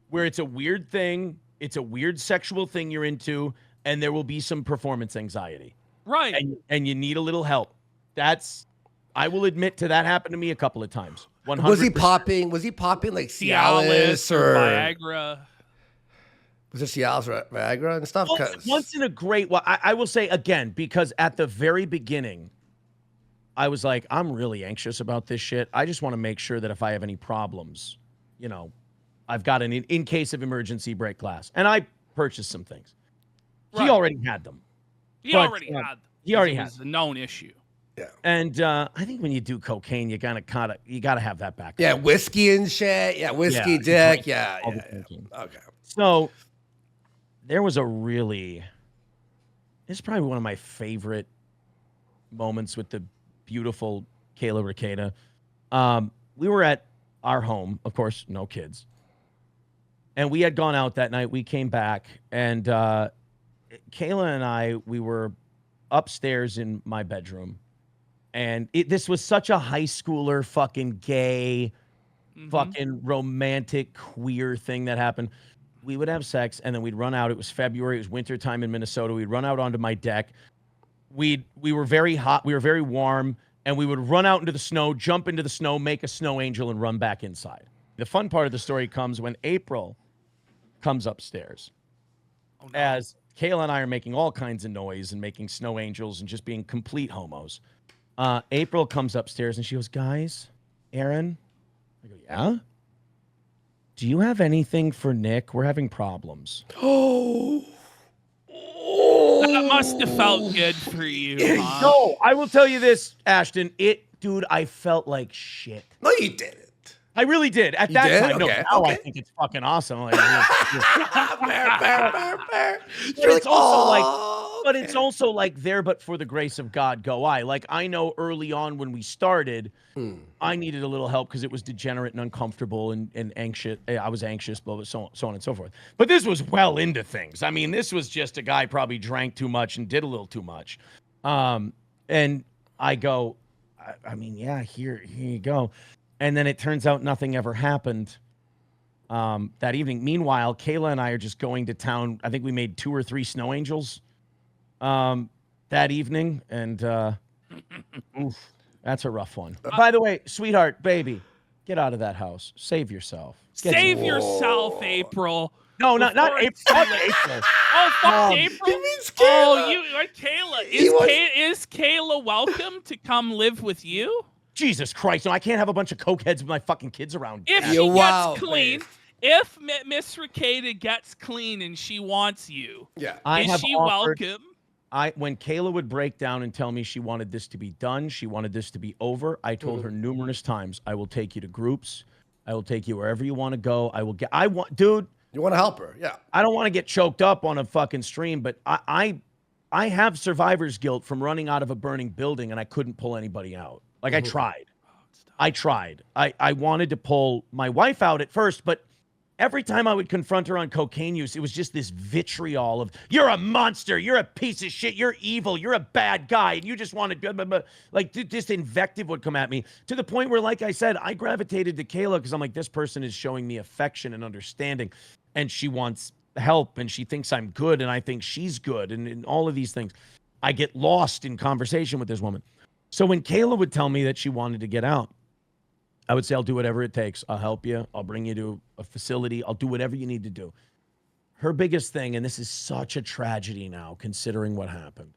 where it's a weird thing, it's a weird sexual thing you're into, and there will be some performance anxiety. Right. And you need a little help. I will admit to that happened to me a couple of times. 100%. Was he popping like Cialis Cialis or or Viagra. was it Cialis or Viagra and stuff? Once in a great while. I will say again, because at the very beginning, I was like, I'm really anxious about this shit. I just want to make sure that if I have any problems, I've got an in case of emergency break glass. And I purchased some things. Right. He already had them. He But, already had. he already it had. was a known issue. Yeah. And I think when you do cocaine, you gotta have that back. Yeah, whiskey and shit. Yeah, whiskey, Yeah, dick. drink Yeah, all the yeah. drinking. Okay. So there was this is probably one of my favorite moments with the beautiful Kayla Ricada. We were at our home, of course, no kids. And we had gone out that night. We came back, and Kayla and I, we were upstairs in my bedroom. And this was such a high schooler, fucking gay, fucking romantic, queer thing that happened. We would have sex, and then we'd run out. It was February. It was wintertime in Minnesota. We'd run out onto my deck. We were very hot. We were very warm. And we would run out into the snow, jump into the snow, make a snow angel, and run back inside. The fun part of the story comes when April comes upstairs. Oh, no. As Kayla and I are making all kinds of noise and making snow angels and just being complete homos. April comes upstairs and she goes, guys, Aaron. I go, yeah? Do you have anything for Nick? We're having problems. Oh. That must have felt good for you. Huh? No, I will tell you this, Ashton. Dude, I felt like shit. No, you didn't. I really did at You that did? time. No, Okay, now I okay. think it's fucking awesome. Like, Fair. but You're like, it's also like, oh, but okay. it's also like there, but for the grace of God, go I. Like I know early on when we started, I needed a little help because it was degenerate and uncomfortable and anxious. I was anxious, blah, blah, so on and so forth. But this was well into things. I mean, this was just a guy probably drank too much and did a little too much. And I go, I mean, yeah, here you go. And then it turns out nothing ever happened that evening. Meanwhile, Kayla and I are just going to town. I think we made 2 or 3 snow angels that evening. And oof, that's a rough one. By the way, sweetheart, baby, get out of that house. Save yourself. Save yourself, April. No, not before April. it's too Fuck late. April. Oh, fuck Um, April. He means Oh, Kayla. you like Kayla. He was- Is Kayla welcome to come live with you? Jesus Christ. No, I can't have a bunch of cokeheads with my fucking kids around. If Dad. she wow, gets clean, babe. if Miss Ricada gets clean and she wants you, Yeah. I is have she offered- welcome? When Kayla would break down and tell me she wanted this to be done, she wanted this to be over, I told her numerous times, I will take you to groups. I will take you wherever you want to go. Dude, You want to help her. Yeah. I don't want to get choked up on a fucking stream, but I have survivor's guilt from running out of a burning building and I couldn't pull anybody out. Like I tried. I wanted to pull my wife out at first, but every time I would confront her on cocaine use, it was just this vitriol of, you're a monster, you're a piece of shit, you're evil, you're a bad guy, and you just want to, like, this invective would come at me to the point where, like I said, I gravitated to Kayla because I'm like, this person is showing me affection and understanding, and she wants help, and she thinks I'm good, and I think she's good, and all of these things. I get lost in conversation with this woman. So when Kayla would tell me that she wanted to get out, I would say, I'll do whatever it takes. I'll help you. I'll bring you to a facility. I'll do whatever you need to do. Her biggest thing, and this is such a tragedy now, considering what happened.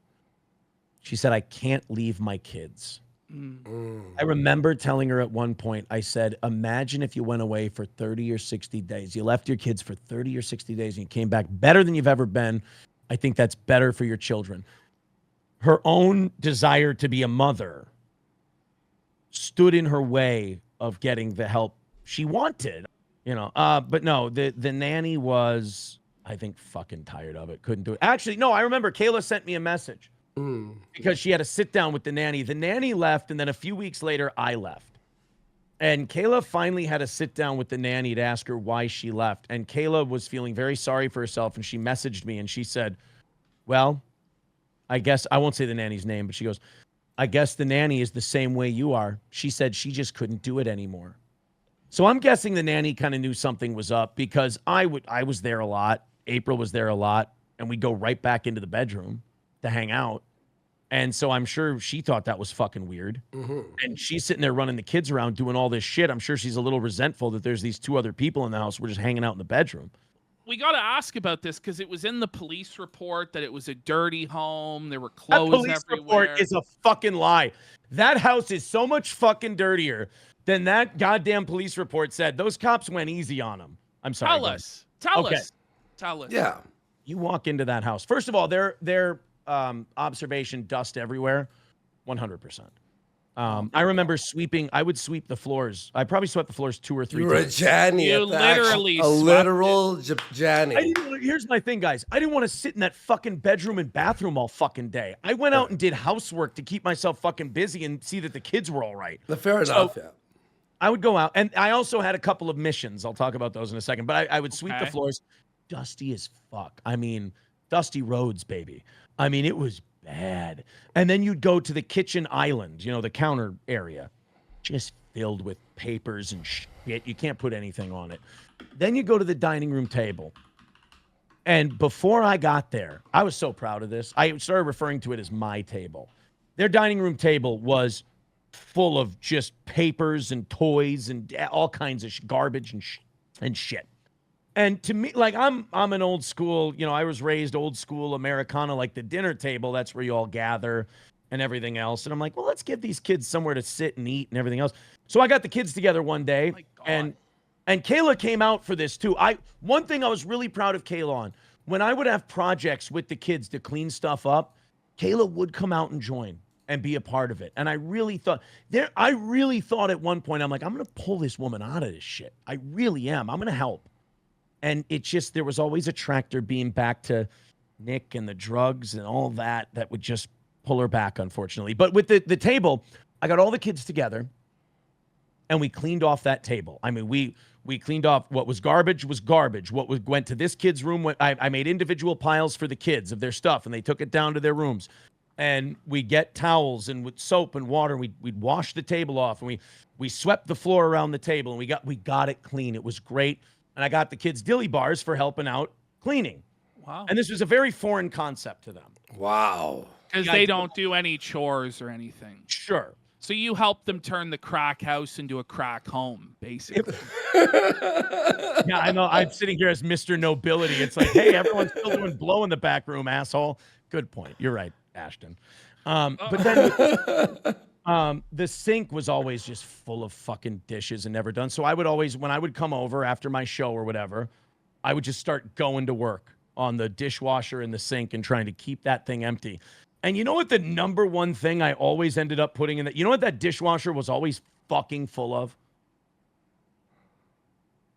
She said, I can't leave my kids. I remember telling her at one point, I said, imagine if you went away for 30 or 60 days. You left your kids for 30 or 60 days and you came back better than you've ever been. I think that's better for your children. Her own desire to be a mother stood in her way of getting the help she wanted, but no, the nanny was, I think, fucking tired of it. Couldn't do it. Actually, no, I remember Kayla sent me a message because she had to sit down with the nanny. The nanny left, and then a few weeks later, I left. And Kayla finally had to sit down with the nanny to ask her why she left. And Kayla was feeling very sorry for herself, and she messaged me, and she said, well, I guess, I won't say the nanny's name, but she goes, I guess the nanny is the same way you are. She said she just couldn't do it anymore. So I'm guessing the nanny kind of knew something was up because I was there a lot. April was there a lot, and we'd go right back into the bedroom to hang out. And so I'm sure she thought that was fucking weird. And she's sitting there running the kids around doing all this shit. I'm sure she's a little resentful that there's these 2 other people in the house. We're just hanging out in the bedroom. We got to ask about this because it was in the police report that it was a dirty home. There were That clothes police everywhere. report is a fucking lie. That house is so much fucking dirtier than that goddamn police report said. Those cops went easy on them. I'm sorry. Tell go us. Tell Okay. us. Tell us. Yeah. You walk into that house. First of all, their observation, dust everywhere, 100%. I remember sweeping. I would sweep the floors. I probably swept the floors 2 or 3 You were a times. Janny. You at the action. literally a swept literal I Janny. didn't, here's my thing, guys. I didn't want to sit in that fucking bedroom and bathroom all fucking day. I went out and did housework to keep myself fucking busy and see that the kids were all right. Fair enough. Yeah. I would go out, and I also had a couple of missions. I'll talk about those in a second. But I would sweep the Okay. floors, dusty as fuck. I mean, dusty roads, baby. I mean, it was bad. And then you'd go to the kitchen island, the counter area, just filled with papers and shit. You can't put anything on it. Then you go to the dining room table. And before I got there, I was so proud of this. I started referring to it as my table. Their dining room table was full of just papers and toys and all kinds of garbage and shit. And to me, like I'm an old school, I was raised old school Americana, like the dinner table, that's where you all gather and everything else. And I'm like, well, let's give these kids somewhere to sit and eat and everything else. So I got the kids together one day, and Kayla came out for this too. One thing I was really proud of Kayla on, when I would have projects with the kids to clean stuff up, Kayla would come out and join. and be a part of it. And I really thought at one point, I'm like, I'm going to pull this woman out of this shit. I really am. I'm going to help. And it just, there was always a tractor beam back to Nick and the drugs and all that would just pull her back, unfortunately. But with the table, I got all the kids together and we cleaned off that table. I mean, we cleaned off what was garbage. What went to this kid's room. I made individual piles for the kids of their stuff, and they took it down to their rooms. And we get towels and with soap and water. We'd wash the table off, and we swept the floor around the table, and we got it clean. It was great. And I got the kids dilly bars for helping out cleaning. Wow. And this was a very foreign concept to them. Wow. Because they don't do any chores or anything. Sure. So you helped them turn the crack house into a crack home, basically. Yeah, I know. I'm sitting here as Mr. Nobility. It's like, hey, everyone's still doing blow in the back room, asshole. Good point. You're right, Ashton. But then the sink was always just full of fucking dishes and never done. So I would always, when I would come over after my show or whatever, I would just start going to work on the dishwasher and the sink and trying to keep that thing empty. And you know what the number one thing I always ended up putting in that? You know what that dishwasher was always fucking full of?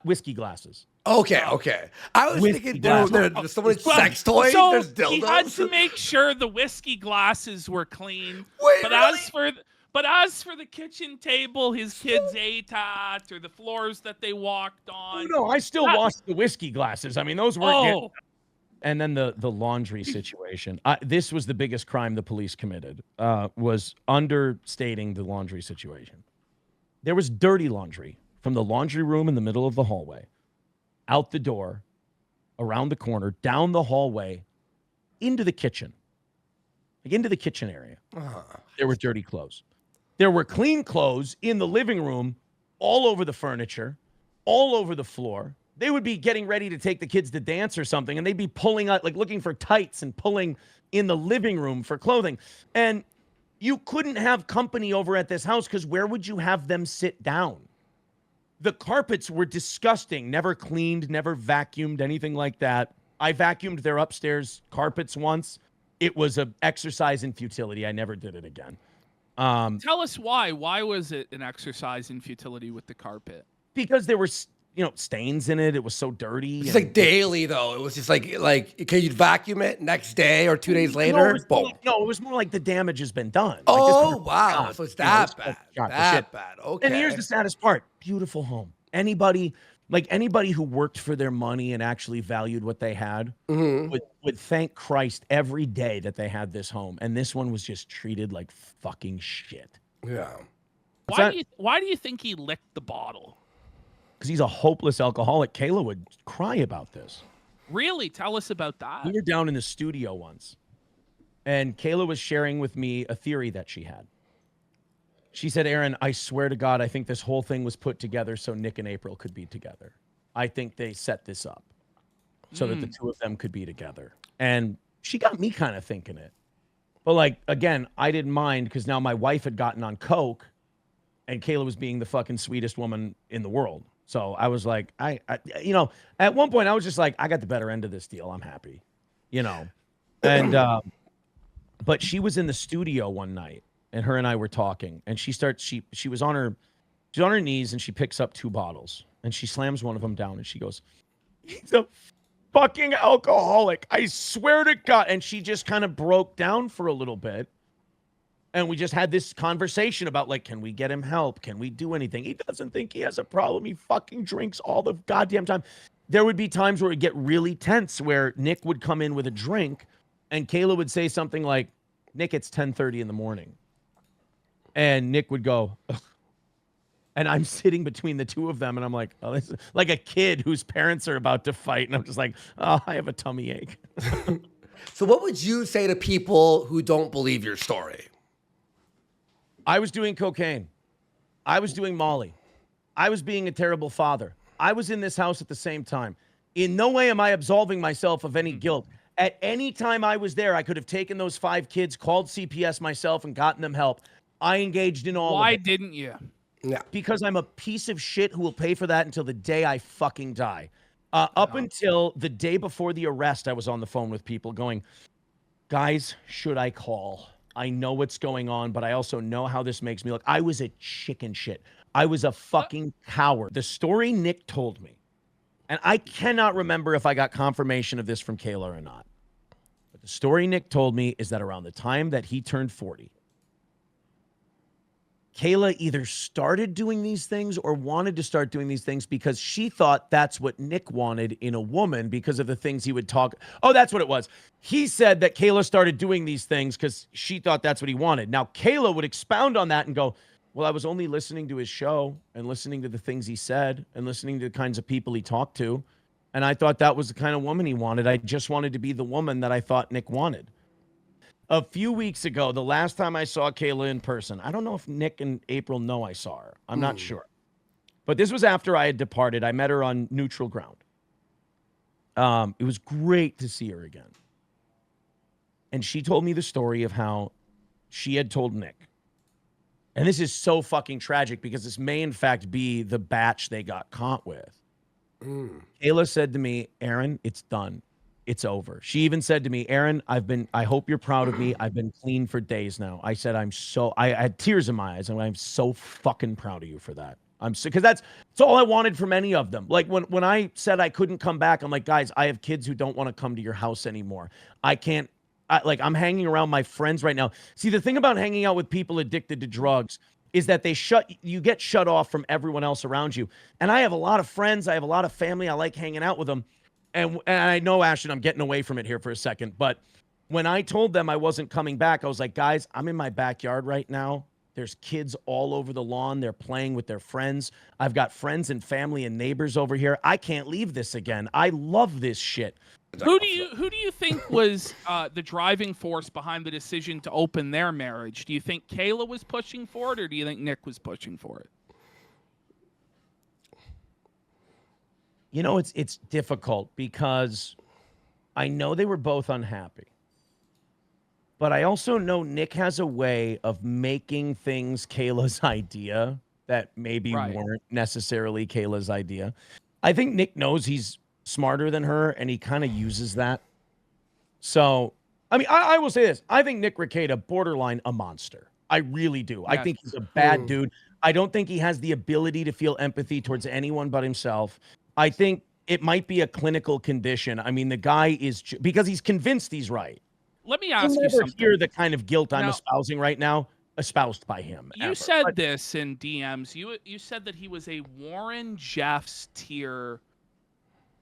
Whiskey glasses. Okay. I was thinking there's so many sex toys. So There's dildos. he had to make sure the whiskey glasses were clean. Wait, but really? as for the kitchen table, his kids ate at, or the floors that they walked on. Oh, no, I still washed the whiskey glasses. I mean, those weren't. Oh. And then the laundry situation. This was the biggest crime the police committed, was understating the laundry situation. There was dirty laundry from the laundry room in the middle of the hallway, out the door, around the corner, down the hallway, into the kitchen. Like into the kitchen area. There were dirty clothes. There were clean clothes in the living room, all over the furniture, all over the floor. They would be getting ready to take the kids to dance or something, and they'd be pulling out, like looking for tights and pulling in the living room for clothing. And you couldn't have company over at this house because where would you have them sit down? The carpets were disgusting, never cleaned, never vacuumed, anything like that. I vacuumed their upstairs carpets once. It was an exercise in futility. I never did it again. Tell us why. Why was it an exercise in futility with the carpet? Because there were stains in it. It was so dirty. It's like daily though. It was just like okay, you'd vacuum it next day or 2 days later. Boom. It was more like the damage has been done. Oh wow, so it's that bad. That bad. Okay. And here's the saddest part: beautiful home. Anybody who worked for their money and actually valued what they had would thank Christ every day that they had this home. And this one was just treated like fucking shit. Yeah. Why do you think he licked the bottle? Because he's a hopeless alcoholic. Kayla would cry about this. Really? Tell us about that. We were down in the studio once, and Kayla was sharing with me a theory that she had. She said, Aaron, I swear to God, I think this whole thing was put together so Nick and April could be together. I think they set this up so that the two of them could be together. And she got me kind of thinking it. But again, I didn't mind because now my wife had gotten on coke and Kayla was being the fucking sweetest woman in the world. So I was like, I at one point I was just like, I got the better end of this deal. I'm happy, and, but she was in the studio one night and her and I were talking and she was on her knees and she picks up 2 bottles and she slams one of them down and she goes, he's a fucking alcoholic. I swear to God. And she just kind of broke down for a little bit. And we just had this conversation about can we get him help? Can we do anything? He doesn't think he has a problem. He fucking drinks all the goddamn time. There would be times where it'd get really tense where Nick would come in with a drink and Kayla would say something like, Nick, it's 10:30 in the morning. And Nick would go, ugh. And I'm sitting between the two of them and I'm like, oh, this is like a kid whose parents are about to fight. And I'm just like, oh, I have a tummy ache. So what would you say to people who don't believe your story? I was doing cocaine. I was doing Molly. I was being a terrible father. I was in this house at the same time. In no way am I absolving myself of any guilt. At any time I was there, I could have taken those 5 kids, called CPS myself, and gotten them help. I engaged in all of it. Why didn't you? Yeah. Because I'm a piece of shit who will pay for that until the day I fucking die. Up until the day before the arrest, I was on the phone with people going, guys, should I call? I know what's going on, but I also know how this makes me look. I was a chicken shit. I was a fucking coward. The story Nick told me, and I cannot remember if I got confirmation of this from Kayla or not, but the story Nick told me is that around the time that he turned 40, Kayla either started doing these things or wanted to start doing these things because she thought that's what Nick wanted in a woman because of the things he would talk. Oh, that's what it was. He said that Kayla started doing these things because she thought that's what he wanted. Now, Kayla would expound on that and go, well, I was only listening to his show and listening to the things he said and listening to the kinds of people he talked to. And I thought that was the kind of woman he wanted. I just wanted to be the woman that I thought Nick wanted. A few weeks ago, the last time I saw Kayla in person, I don't know if Nick and April know I saw her. I'm not sure. But this was after I had departed. I met her on neutral ground. It was great to see her again. And she told me the story of how she had told Nick. And this is so fucking tragic because this may, in fact, be the batch they got caught with. Kayla said to me, Aaron, it's done. It's over. She even said to me, Aaron, I hope you're proud of me. I've been clean for days now. I said, I had tears in my eyes and I'm so fucking proud of you for that. Because that's all I wanted from any of them. Like when I said I couldn't come back, I'm like, guys, I have kids who don't want to come to your house anymore. I'm hanging around my friends right now. See, the thing about hanging out with people addicted to drugs is that you get shut off from everyone else around you. And I have a lot of friends. I have a lot of family. I like hanging out with them. And I know, Ashton, I'm getting away from it here for a second, but when I told them I wasn't coming back, I was like, guys, I'm in my backyard right now. There's kids all over the lawn. They're playing with their friends. I've got friends and family and neighbors over here. I can't leave this again. I love this shit. Who do you think was the driving force behind the decision to open their marriage? Do you think Kayla was pushing for it, or do you think Nick was pushing for it? You know, it's difficult because I know they were both unhappy. But I also know Nick has a way of making things Kayla's idea that maybe weren't necessarily Kayla's idea. I think Nick knows he's smarter than her, and he kind of uses that. So, I mean, I will say this. I think Nick Rekieta, borderline a monster. I really do. Yes. I think he's a bad dude. I don't think he has the ability to feel empathy towards anyone but himself. I think it might be a clinical condition. I mean, the guy is, because he's convinced he's right. Let me ask you something. Hear the kind of guilt I'm espousing right now, espoused by him. You said this in DMs. You said that he was a Warren Jeffs tier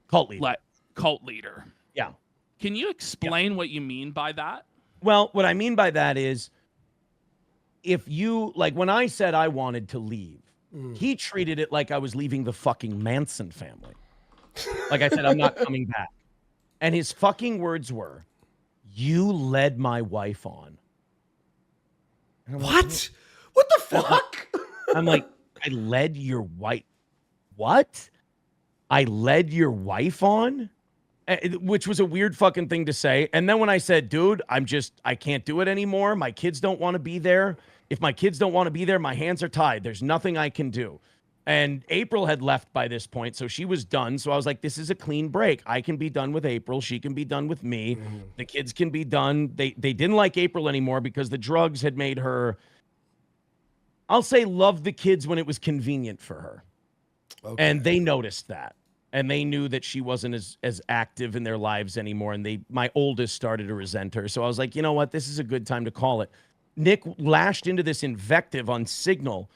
cult leader. Cult leader. Yeah. Can you explain what you mean by that? Well, what I mean by that is, if you, like when I said I wanted to leave, he treated it like I was leaving the fucking Manson family. Like I said, I'm not coming back. And his fucking words were, you led my wife on. What? Like, what the fuck? I'm like, I led your wife. What? I led your wife on? Which was a weird fucking thing to say. And then when I said, dude, I can't do it anymore. My kids don't want to be there. If my kids don't want to be there, my hands are tied. There's nothing I can do. And April had left by this point, so she was done. So I was like, this is a clean break. I can be done with April. She can be done with me. The kids can be done. They didn't like April anymore because the drugs had made her, I'll say, love the kids when it was convenient for her. Okay. And they noticed that. And they knew that she wasn't as active in their lives anymore. And my oldest started to resent her. So I was like, you know what? This is a good time to call it. Nick lashed into this invective on Signal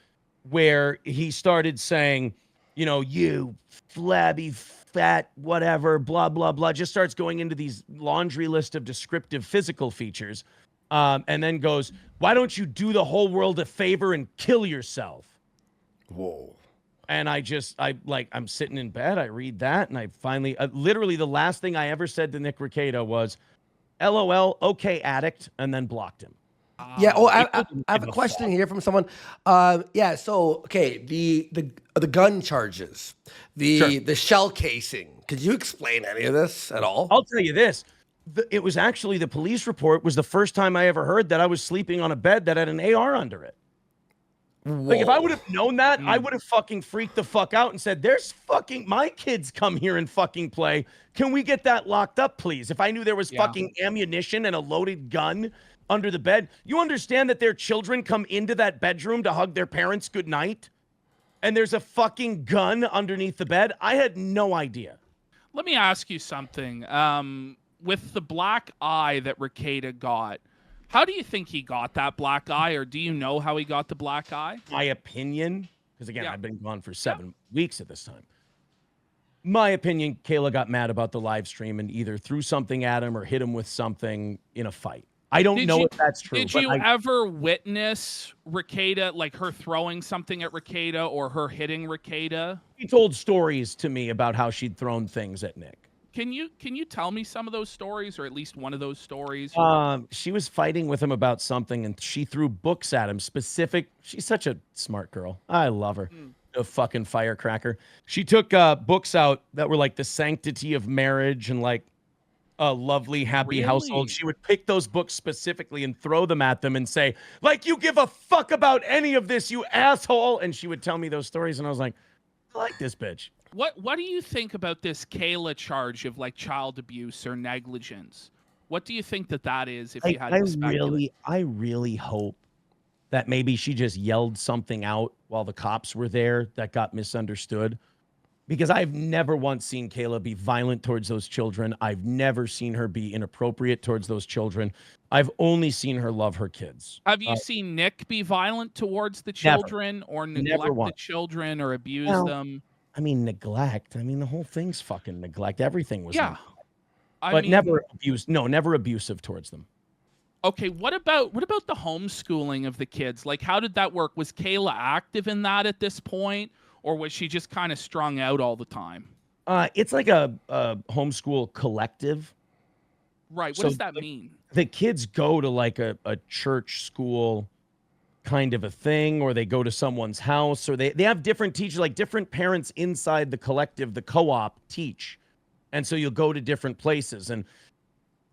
where he started saying, you know, you flabby, fat, whatever, blah, blah, blah. Just starts going into these laundry list of descriptive physical features. And then goes, why don't you do the whole world a favor and kill yourself? Whoa. And I'm sitting in bed. I read that. And I finally, literally the last thing I ever said to Nick Rekieta was, LOL, okay, addict, and then blocked him. Yeah. Oh, I have a question here from someone. Yeah. So, okay, the gun charges, the shell casing. Could you explain any of this at all? I'll tell you this. It was actually, the police report was the first time I ever heard that I was sleeping on a bed that had an AR under it. Whoa. Like, if I would have known that, I would have fucking freaked the fuck out and said, there's fucking, my kids come here and fucking play. Can we get that locked up, please? If I knew there was fucking ammunition and a loaded gun under the bed. You understand that their children come into that bedroom to hug their parents goodnight, and there's a fucking gun underneath the bed? I had no idea. Let me ask you something. With the black eye that Rekieta got, how do you think he got that black eye, or do you know how he got the black eye? My opinion, because again, Yeah. I've been gone for 7 weeks at this time. My opinion, Kayla got mad about the live stream and either threw something at him or hit him with something in a fight. I don't know if that's true. Did but you ever witness Rekieta, like her throwing something at Rekieta or her hitting Rekieta? She told stories to me about how she'd thrown things at Nick. Can you tell me some of those stories, or at least one of those stories? She was fighting with him about something, and she threw books at him. She's such a smart girl. I love her. A fucking firecracker. She took books out that were like the sanctity of marriage and like a lovely, happy household. She would pick those books specifically and throw them at them and say, like, you give a fuck about any of this, you asshole. And she would tell me those stories, and I was like, I like this bitch. What do you think about this Kayla charge of like child abuse or negligence? What do you think that is? If you had to speculate? I really hope that maybe she just yelled something out while the cops were there that got misunderstood. Because I've never once seen Kayla be violent towards those children. I've never seen her be inappropriate towards those children. I've only seen her love her kids. Have you seen Nick be violent towards the children or neglect the children or abuse them? I mean, neglect. I mean, the whole thing's fucking neglect. Everything was neglect. Never abuse. No, never abusive towards them. Okay, what about the homeschooling of the kids? Like, how did that work? Was Kayla active in that at this point, or was she just kind of strung out all the time? It's like a homeschool collective. Right. What does that mean? The kids go to like a church school kind of a thing, or they go to someone's house, or they have different teachers, like different parents inside the collective, the co-op teach. And so you'll go to different places. And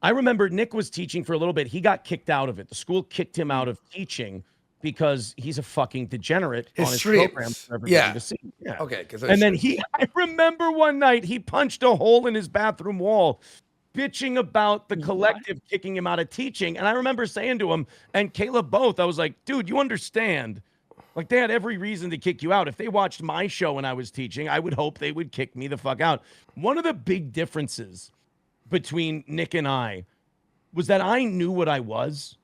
I remember Nick was teaching for a little bit. He got kicked out of it. The school kicked him out of teaching because he's a fucking degenerate on his program for everybody to see. Yeah. Okay. And then I remember one night he punched a hole in his bathroom wall, bitching about the collective kicking him out of teaching. And I remember saying to him and Caleb both, I was like, dude, you understand? Like, they had every reason to kick you out. If they watched my show when I was teaching, I would hope they would kick me the fuck out. One of the big differences between Nick and I was that I knew what I was,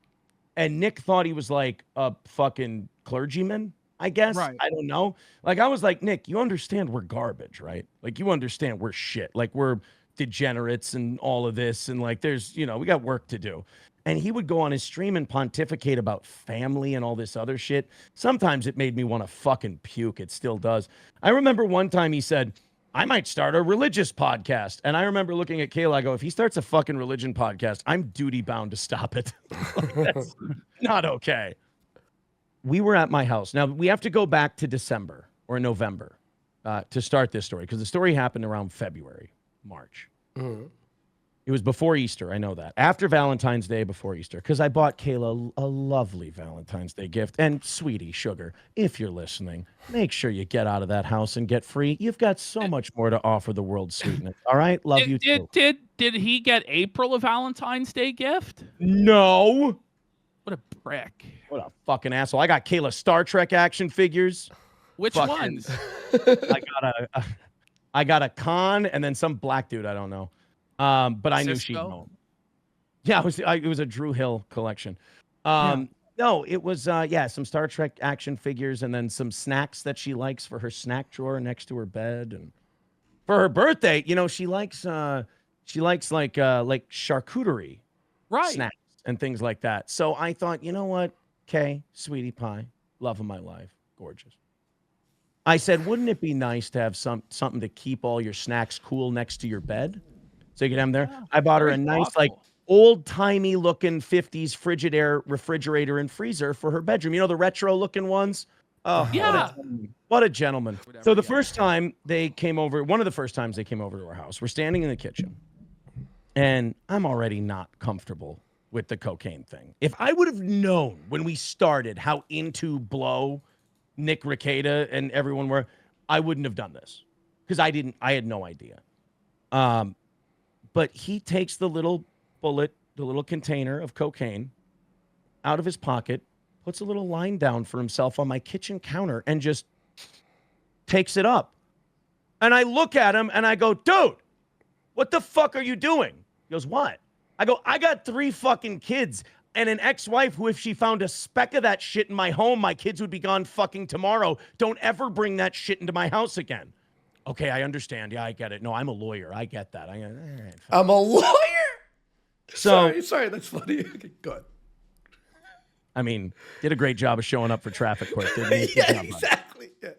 and Nick thought he was like a fucking clergyman, I guess. Right. I don't know. Like, I was like, Nick, you understand we're garbage, right? Like, you understand we're shit. Like, we're degenerates and all of this, and like, there's, we got work to do. And he would go on his stream and pontificate about family and all this other shit. Sometimes it made me want to fucking puke. It still does. I remember one time he said, I might start a religious podcast. And I remember looking at Kayla, I go, if he starts a fucking religion podcast, I'm duty bound to stop it. Like, that's not okay. We were at my house. Now, we have to go back to December or November to start this story, because the story happened around February, March. Mm-hmm. It was before Easter. I know that. After Valentine's Day, before Easter, because I bought Kayla a lovely Valentine's Day gift. And sweetie, sugar, if you're listening, make sure you get out of that house and get free. You've got so much more to offer the world, sweetness. All right? Love you too. Did he get April a Valentine's Day gift? No. What a prick. What a fucking asshole. I got Kayla Star Trek action figures. Which ones? I got a con and then some black dude I don't know. But I knew she'd know. Yeah, it was a Drew Hill collection. No, it was some Star Trek action figures and then some snacks that she likes for her snack drawer next to her bed. And for her birthday, she likes like charcuterie snacks and things like that. So I thought, you know what, Kay, sweetie pie, love of my life, gorgeous. I said, wouldn't it be nice to have something to keep all your snacks cool next to your bed? So you can have them there. Yeah, I bought her a nice, like, old-timey looking 50s Frigidaire refrigerator and freezer for her bedroom. You know, the retro-looking ones? Oh, yeah. What a gentleman. So the first time they came over, one of the first times they came over to our house, we're standing in the kitchen, and I'm already not comfortable with the cocaine thing. If I would have known when we started how into blow Nick Rekieta and everyone were, I wouldn't have done this, because I had no idea. But he takes the little bullet, the little container of cocaine, out of his pocket, puts a little line down for himself on my kitchen counter, and just takes it up. And I look at him and I go, dude, what the fuck are you doing? He goes, what? I go, I got 3 fucking kids and an ex-wife who, if she found a speck of that shit in my home, my kids would be gone fucking tomorrow. Don't ever bring that shit into my house again. Okay, I understand. Yeah, I get it. No, I'm a lawyer. I get that. I'm a lawyer. So, sorry, that's funny. Okay, go ahead. I mean, did a great job of showing up for traffic court, didn't he? Yeah, Good job, bud. exactly. Yeah.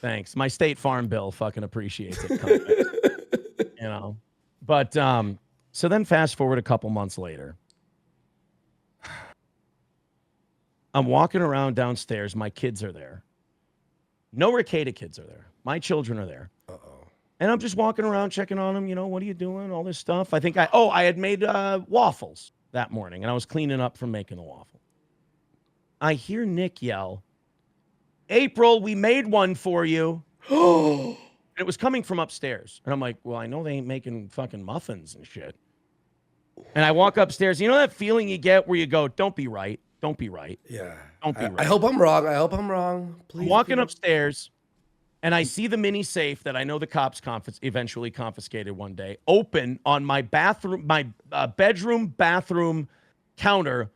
Thanks. My State Farm bill fucking appreciates it. You know. But so then fast forward a couple months later. I'm walking around downstairs. My kids are there. No Ricada kids are there. My children are there. Uh-oh. And I'm just walking around checking on them. You know, what are you doing? All this stuff. I think I had made waffles that morning, and I was cleaning up from making the waffle. I hear Nick yell, April, we made one for you. And it was coming from upstairs. And I'm like, well, I know they ain't making fucking muffins and shit. And I walk upstairs. You know that feeling you get where you go, don't be right. Don't be right. Yeah. Don't be right. I hope I'm wrong. I hope I'm wrong. Please. I'm walking upstairs, and I see the mini safe that I know the cops eventually confiscated one day, open on my bathroom, my bedroom bathroom counter,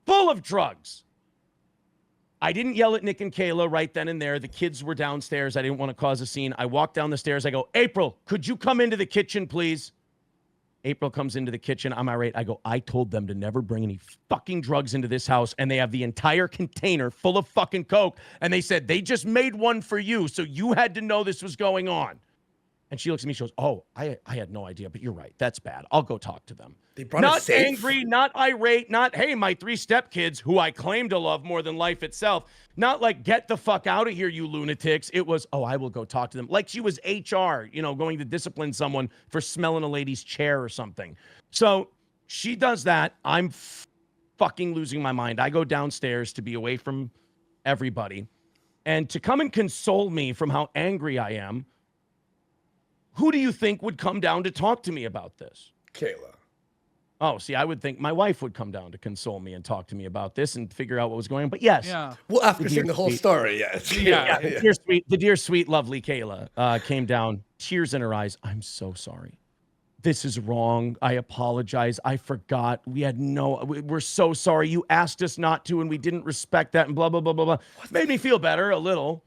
full of drugs. I didn't yell at Nick and Kayla right then and there. The kids were downstairs. I didn't want to cause a scene. I walked down the stairs. I go, April, could you come into the kitchen, please? April comes into the kitchen. I'm irate. I go, I told them to never bring any fucking drugs into this house, and they have the entire container full of fucking coke, and they said they just made one for you, so you had to know this was going on. And she looks at me, she goes, oh, I had no idea, but you're right. That's bad. I'll go talk to them. They brought not a safe? Angry, not irate, not, hey, my 3 stepkids, who I claim to love more than life itself. Not like, get the fuck out of here, you lunatics. It was, oh, I will go talk to them. Like she was HR, you know, going to discipline someone for smelling a lady's chair or something. So she does that. I'm fucking losing my mind. I go downstairs to be away from everybody. And to come and console me from how angry I am, who do you think would come down to talk to me about this? Kayla. Oh, see, I would think my wife would come down to console me and talk to me about this and figure out what was going on. But yes. Yeah. Well, after seeing the whole story, yes. Yeah. The dear, sweet, lovely Kayla came down, tears in her eyes. I'm so sorry. This is wrong. I apologize. I forgot. We're so sorry. You asked us not to, and we didn't respect that, and blah, blah, blah, blah, blah. Made me feel better a little.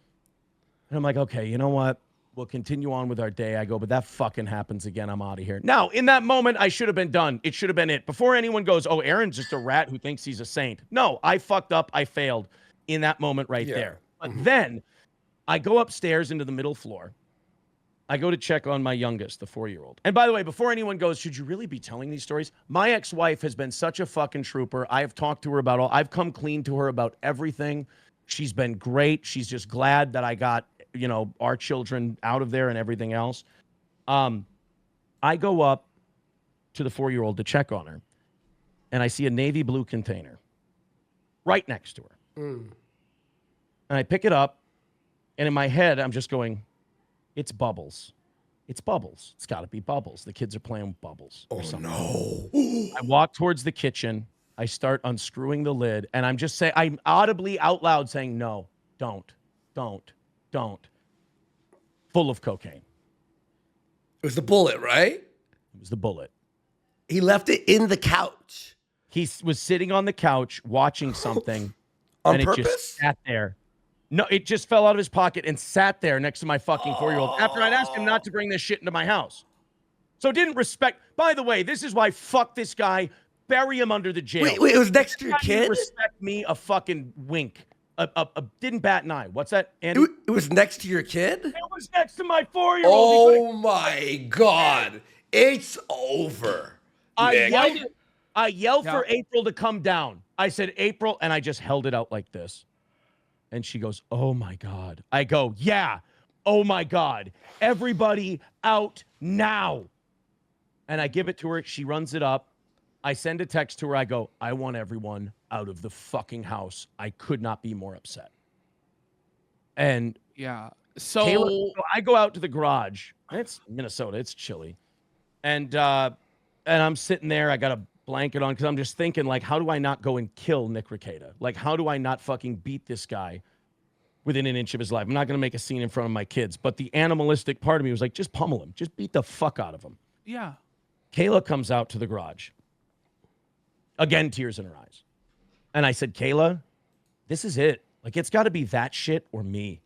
And I'm like, okay, you know what? We'll continue on with our day. I go, but that fucking happens again. I'm out of here. Now, in that moment, I should have been done. It should have been it. Before anyone goes, oh, Aaron's just a rat who thinks he's a saint. No, I fucked up. I failed in that moment right there. But then I go upstairs into the middle floor. I go to check on my youngest, the 4-year-old. And by the way, before anyone goes, should you really be telling these stories? My ex-wife has been such a fucking trooper. I have talked to her about I've come clean to her about everything. She's been great. She's just glad that I got, you know, our children out of there and everything else. I go up to the 4-year-old to check on her, and I see a navy blue container right next to her. And I pick it up, and in my head, I'm just going, it's Bubbles. It's Bubbles. It's got to be Bubbles. The kids are playing with Bubbles. Oh, no. I walk towards the kitchen. I start unscrewing the lid, and I'm audibly out loud saying, no, don't. Full of cocaine. It was the bullet, right? It was the bullet. He left it in the couch. He was sitting on the couch watching something. On and purpose? It just sat there. No, it just fell out of his pocket and sat there next to my fucking 4-year-old after I'd asked him not to bring this shit into my house. So didn't respect. By the way, this is why fuck this guy. Bury him under the jail. Wait, it was next to your kid? Didn't respect me a fucking wink. Didn't bat an eye. What's that, Andy? It was next to your kid? It was next to my 4-year-old. Oh my God. It's over. I yelled for April to come down. I said, April, and I just held it out like this. And she goes, oh my God. I go, yeah, oh my God. Everybody out now. And I give it to her. She runs it up. I send a text to her. I go, I want everyone out of the fucking house. I could not be more upset. And yeah, so I go out to the garage. It's Minnesota. It's chilly. And I'm sitting there. I got a blanket on because I'm just thinking, like, how do I not go and kill Nick Rekieta? Like, how do I not fucking beat this guy within an inch of his life? I'm not going to make a scene in front of my kids. But the animalistic part of me was like, just pummel him. Just beat the fuck out of him. Yeah. Kayla comes out to the garage. Again, tears in her eyes. And I said, Kayla, this is it. Like, it's got to be that shit or me.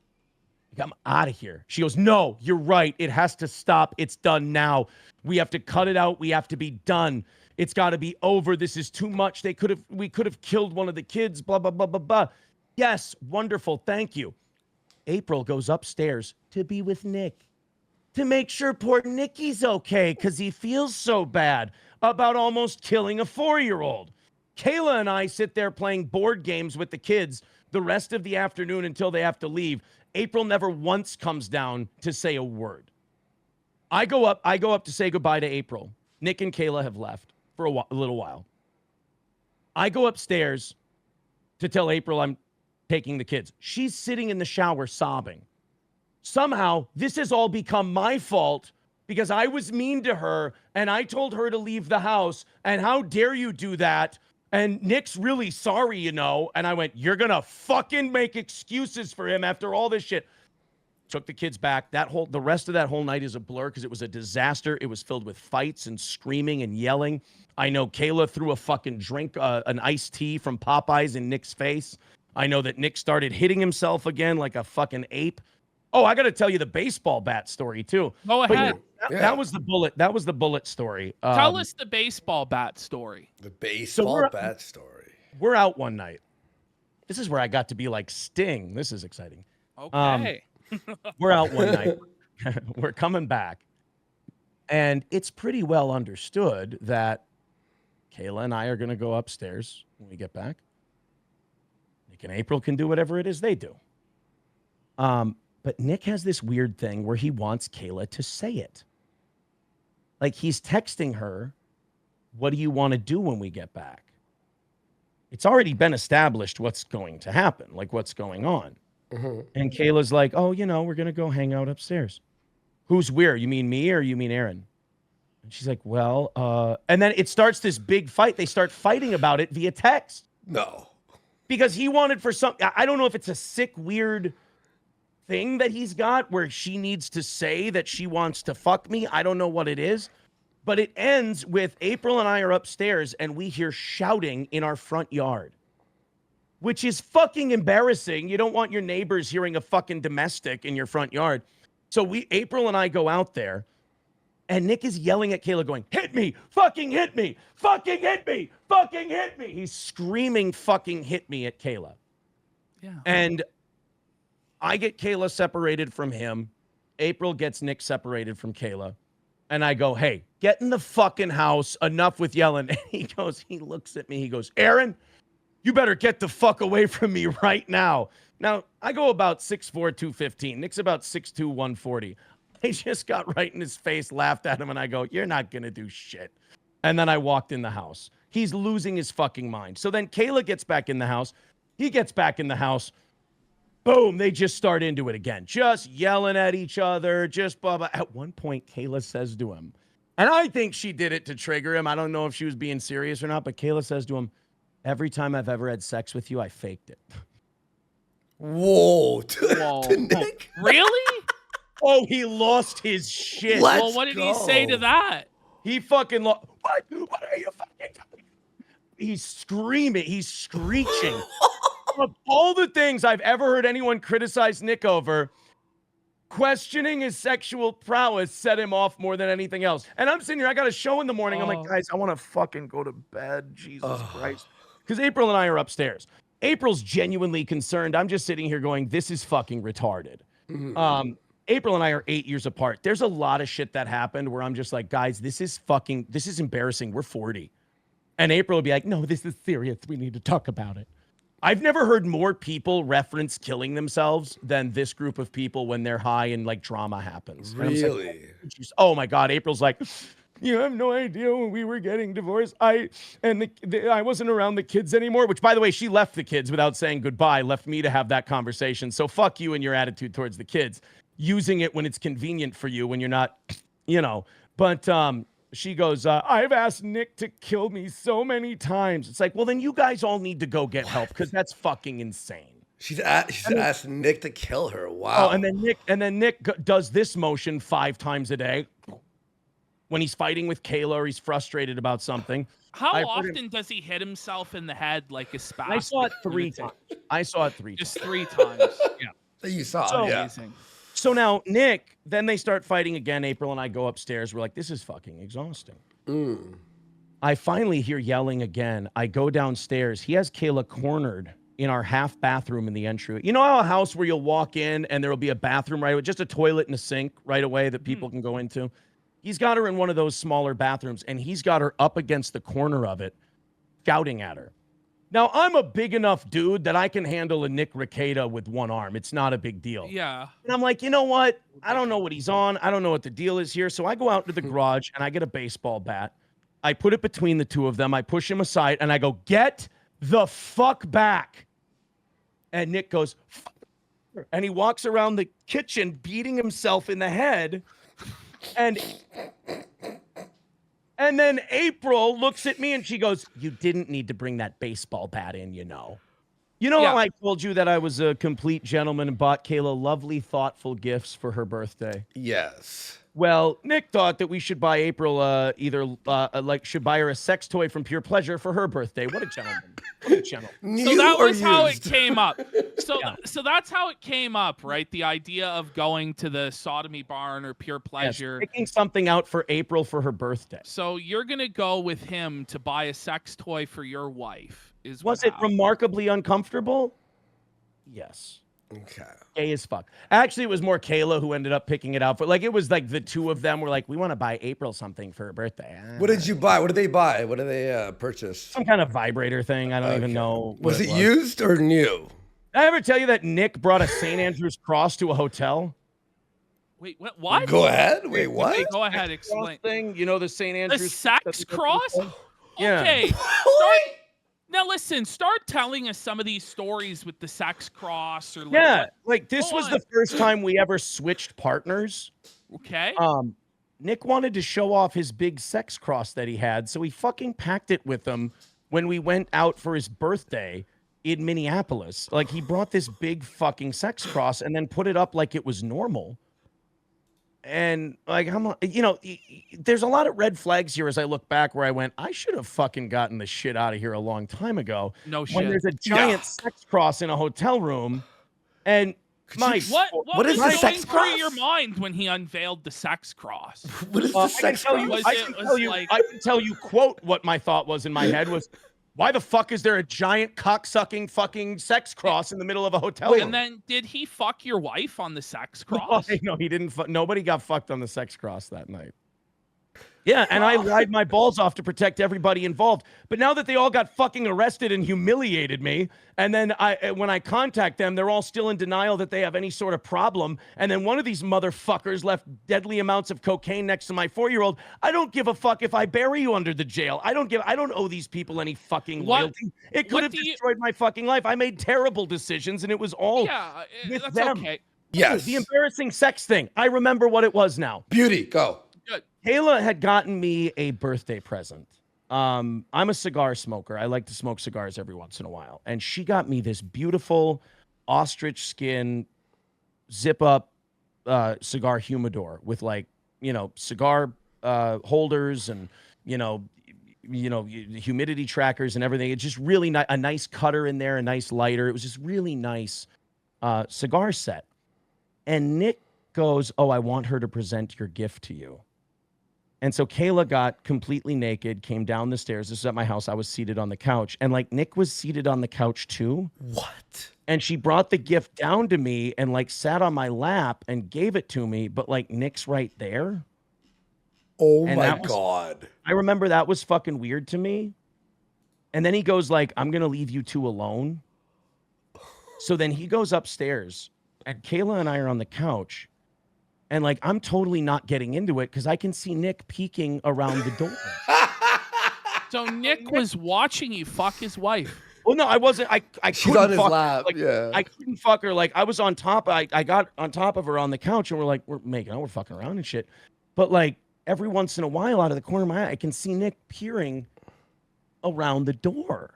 Like, I'm out of here. She goes, no, you're right. It has to stop. It's done now. We have to cut it out. We have to be done. It's got to be over. This is too much. We could have killed one of the kids, blah, blah, blah, blah, blah. Yes, wonderful. Thank you. April goes upstairs to be with Nick to make sure poor Nicky's okay because he feels so bad about almost killing a 4-year-old. Kayla and I sit there playing board games with the kids the rest of the afternoon until they have to leave. April never once comes down to say a word. I go up to say goodbye to April. Nick and Kayla have left for a little while. I go upstairs to tell April I'm taking the kids. She's sitting in the shower sobbing. Somehow, this has all become my fault because I was mean to her and I told her to leave the house. And how dare you do that? And Nick's really sorry, you know. And I went, you're going to fucking make excuses for him after all this shit. Took the kids back. The rest of that whole night is a blur because it was a disaster. It was filled with fights and screaming and yelling. I know Kayla threw a fucking drink, an iced tea from Popeyes in Nick's face. I know that Nick started hitting himself again like a fucking ape. Oh, I got to tell you the baseball bat story too. Go ahead. That was the bullet. That was the bullet story. Tell us the baseball bat story. The baseball bat story. We're out one night. This is where I got to be like Sting. This is exciting. Okay. We're out one night. We're coming back. And it's pretty well understood that Kayla and I are going to go upstairs when we get back. Nick and April can do whatever it is they do. But Nick has this weird thing where he wants Kayla to say it. Like he's texting her, what do you want to do when we get back? It's already been established what's going to happen, like what's going on. Mm-hmm. And Kayla's like, oh, we're going to go hang out upstairs. Who's where? You mean me or you mean Aaron? And she's like, well, and then it starts this big fight. They start fighting about it via text. No. Because he wanted for I don't know if it's a sick, weird thing that he's got where she needs to say that she wants to fuck me. I don't know what it is. But it ends with April and I are upstairs and we hear shouting in our front yard, which is fucking embarrassing. You don't want your neighbors hearing a fucking domestic in your front yard. So April and I go out there and Nick is yelling at Kayla going, hit me, fucking hit me, fucking hit me, fucking hit me. He's screaming fucking hit me at Kayla. Yeah. And I get Kayla separated from him. April gets Nick separated from Kayla. And I go, hey, get in the fucking house. Enough with yelling. And he looks at me. He goes, Aaron, you better get the fuck away from me right now. Now, I go about 6'4", 215. Nick's about 6'2", 140. I just got right in his face, laughed at him, and I go, you're not going to do shit. And then I walked in the house. He's losing his fucking mind. So then Kayla gets back in the house. He gets back in the house. Boom, they just start into it again. Just yelling at each other, just blah, blah. At one point, Kayla says to him, and I think she did it to trigger him. I don't know if she was being serious or not, but Kayla says to him, every time I've ever had sex with you, I faked it. Whoa. Whoa. Nick? Really? Oh, he lost his shit. Well, what did he say to that? He fucking lost. What are you fucking talking? He's screaming. He's screeching. Of all the things I've ever heard anyone criticize Nick over, questioning his sexual prowess set him off more than anything else. And I'm sitting here, I got a show in the morning. I'm like, guys, I want to fucking go to bed. Jesus Christ. Because April and I are upstairs. April's genuinely concerned. I'm just sitting here going, this is fucking retarded. Mm-hmm. April and I are 8 years apart. There's a lot of shit that happened where I'm just like, guys, this is embarrassing. We're 40. And April would be like, no, this is serious. We need to talk about it. I've never heard more people reference killing themselves than this group of people when they're high and like drama happens. Really? Like, oh my God. April's like, you have no idea when we were getting divorced. I wasn't around the kids anymore, which by the way, she left the kids without saying goodbye, left me to have that conversation. So fuck you and your attitude towards the kids, using it when it's convenient for you, when you're not, but, she goes, I've asked Nick to kill me so many times. It's like, well, then you guys all need to go get help because that's fucking insane. She's asked Nick to kill her. Wow. Oh, and then Nick does this motion 5 times a day when he's fighting with Kayla or he's frustrated about something. How often does he hit himself in the head like a spastic? I saw it 3 times. I saw it 3 Just times. 3 times. Yeah. That you saw. So- yeah. Amazing. So now Nick, then they start fighting again. April and I go upstairs. We're like, this is fucking exhausting. I finally hear yelling again. I go downstairs. He has Kayla cornered in our half bathroom in the entry. You know how a house where you'll walk in and there will be a bathroom right away, just a toilet and a sink right away that people can go into? He's got her in one of those smaller bathrooms, and he's got her up against the corner of it, shouting at her. Now, I'm a big enough dude that I can handle a Nick Rekieta with one arm. It's not a big deal. Yeah. And I'm like, you know what? I don't know what he's on. I don't know what the deal is here. So I go out into the garage and I get a baseball bat. I put it between the two of them. I push him aside and I go, get the fuck back. And Nick goes, fuck. And he walks around the kitchen beating himself in the head. And then April looks at me and she goes, you didn't need to bring that baseball bat in, you know. You know how I told you that I was a complete gentleman and bought Kayla lovely, thoughtful gifts for her birthday? Yes. Well, Nick thought that we should buy April should buy her a sex toy from Pure Pleasure for her birthday. What a gentleman. What a gentleman. So that was how it came up. So that's how it came up, right? The idea of going to the sodomy barn or Pure Pleasure. Yes, picking something out for April for her birthday. So you're going to go with him to buy a sex toy for your wife. Was it remarkably uncomfortable? Yes. Okay. Gay as fuck. Actually, it was more Kayla who ended up picking it out. But like, it was like the two of them were like, we want to buy April something for her birthday. What did you buy? What did they buy? What did they purchase? Some kind of vibrator thing. I don't even know. Was it used or new? Did I ever tell you that Nick brought a St. Andrew's cross to a hotel? Wait, what? Go ahead. Wait, what? Wait, go ahead, explain. Thing, you know, the St. Andrew's. A sex cross? Yeah. Okay. Now listen, start telling us some of these stories with the sex cross or like like this was the first time we ever switched partners. Okay. Nick wanted to show off his big sex cross that he had, so he fucking packed it with him when we went out for his birthday in Minneapolis. Like, he brought this big fucking sex cross and then put it up like it was normal. And like, there's a lot of red flags here as I look back where I went, I should have fucking gotten the shit out of here a long time ago. No shit. When there's a giant sex cross in a hotel room, and what is the sex going through cross? your mind when he unveiled the sex cross? What is the sex cross? I can tell you, quote, what my thought was in my head was, why the fuck is there a giant cock-sucking fucking sex cross in the middle of a hotel room? And then did he fuck your wife on the sex cross? No, he didn't. Nobody got fucked on the sex cross that night. Yeah, and I lied my balls off to protect everybody involved. But now that they all got fucking arrested and humiliated me, and then when I contact them, they're all still in denial that they have any sort of problem. And then one of these motherfuckers left deadly amounts of cocaine next to my 4-year-old. I don't give a fuck if I bury you under the jail. I don't owe these people any fucking loyalty. It could have destroyed my fucking life. I made terrible decisions, and it was all with that's them. okay. Yes. The embarrassing sex thing. I remember what it was now. Beauty, go. Kayla had gotten me a birthday present. I'm a cigar smoker. I like to smoke cigars every once in a while. And she got me this beautiful ostrich skin zip up cigar humidor with cigar holders and, humidity trackers and everything. It's just really a nice cutter in there, a nice lighter. It was just really nice cigar set. And Nick goes, oh, I want her to present your gift to you. And so Kayla got completely naked, came down the stairs. This is at my house. I was seated on the couch. And Nick was seated on the couch too. What? And she brought the gift down to me and sat on my lap and gave it to me. But Nick's right there. Oh my God. I remember that was fucking weird to me. And then he goes I'm going to leave you two alone. So then he goes upstairs and Kayla and I are on the couch. And I'm totally not getting into it because I can see Nick peeking around the door. So Nick was watching you fuck his wife. Well, no, I wasn't. I She's couldn't on his fuck lap. her. Yeah. I couldn't fuck her. I was on top. I got on top of her on the couch, and we're making out, we're fucking around and shit. But every once in a while, out of the corner of my eye, I can see Nick peering around the door.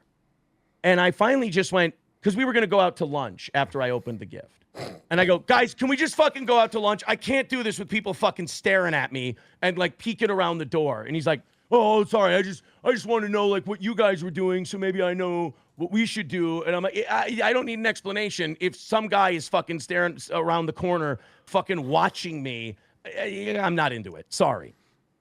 And I finally just went, because we were going to go out to lunch after I opened the gift. And I go, guys, can we just fucking go out to lunch? I can't do this with people fucking staring at me and like peeking around the door. And he's like, oh, sorry. I just want to know like what you guys were doing. So maybe I know what we should do. And I'm like, I don't need an explanation. If some guy is fucking staring around the corner, fucking watching me, I'm not into it. Sorry.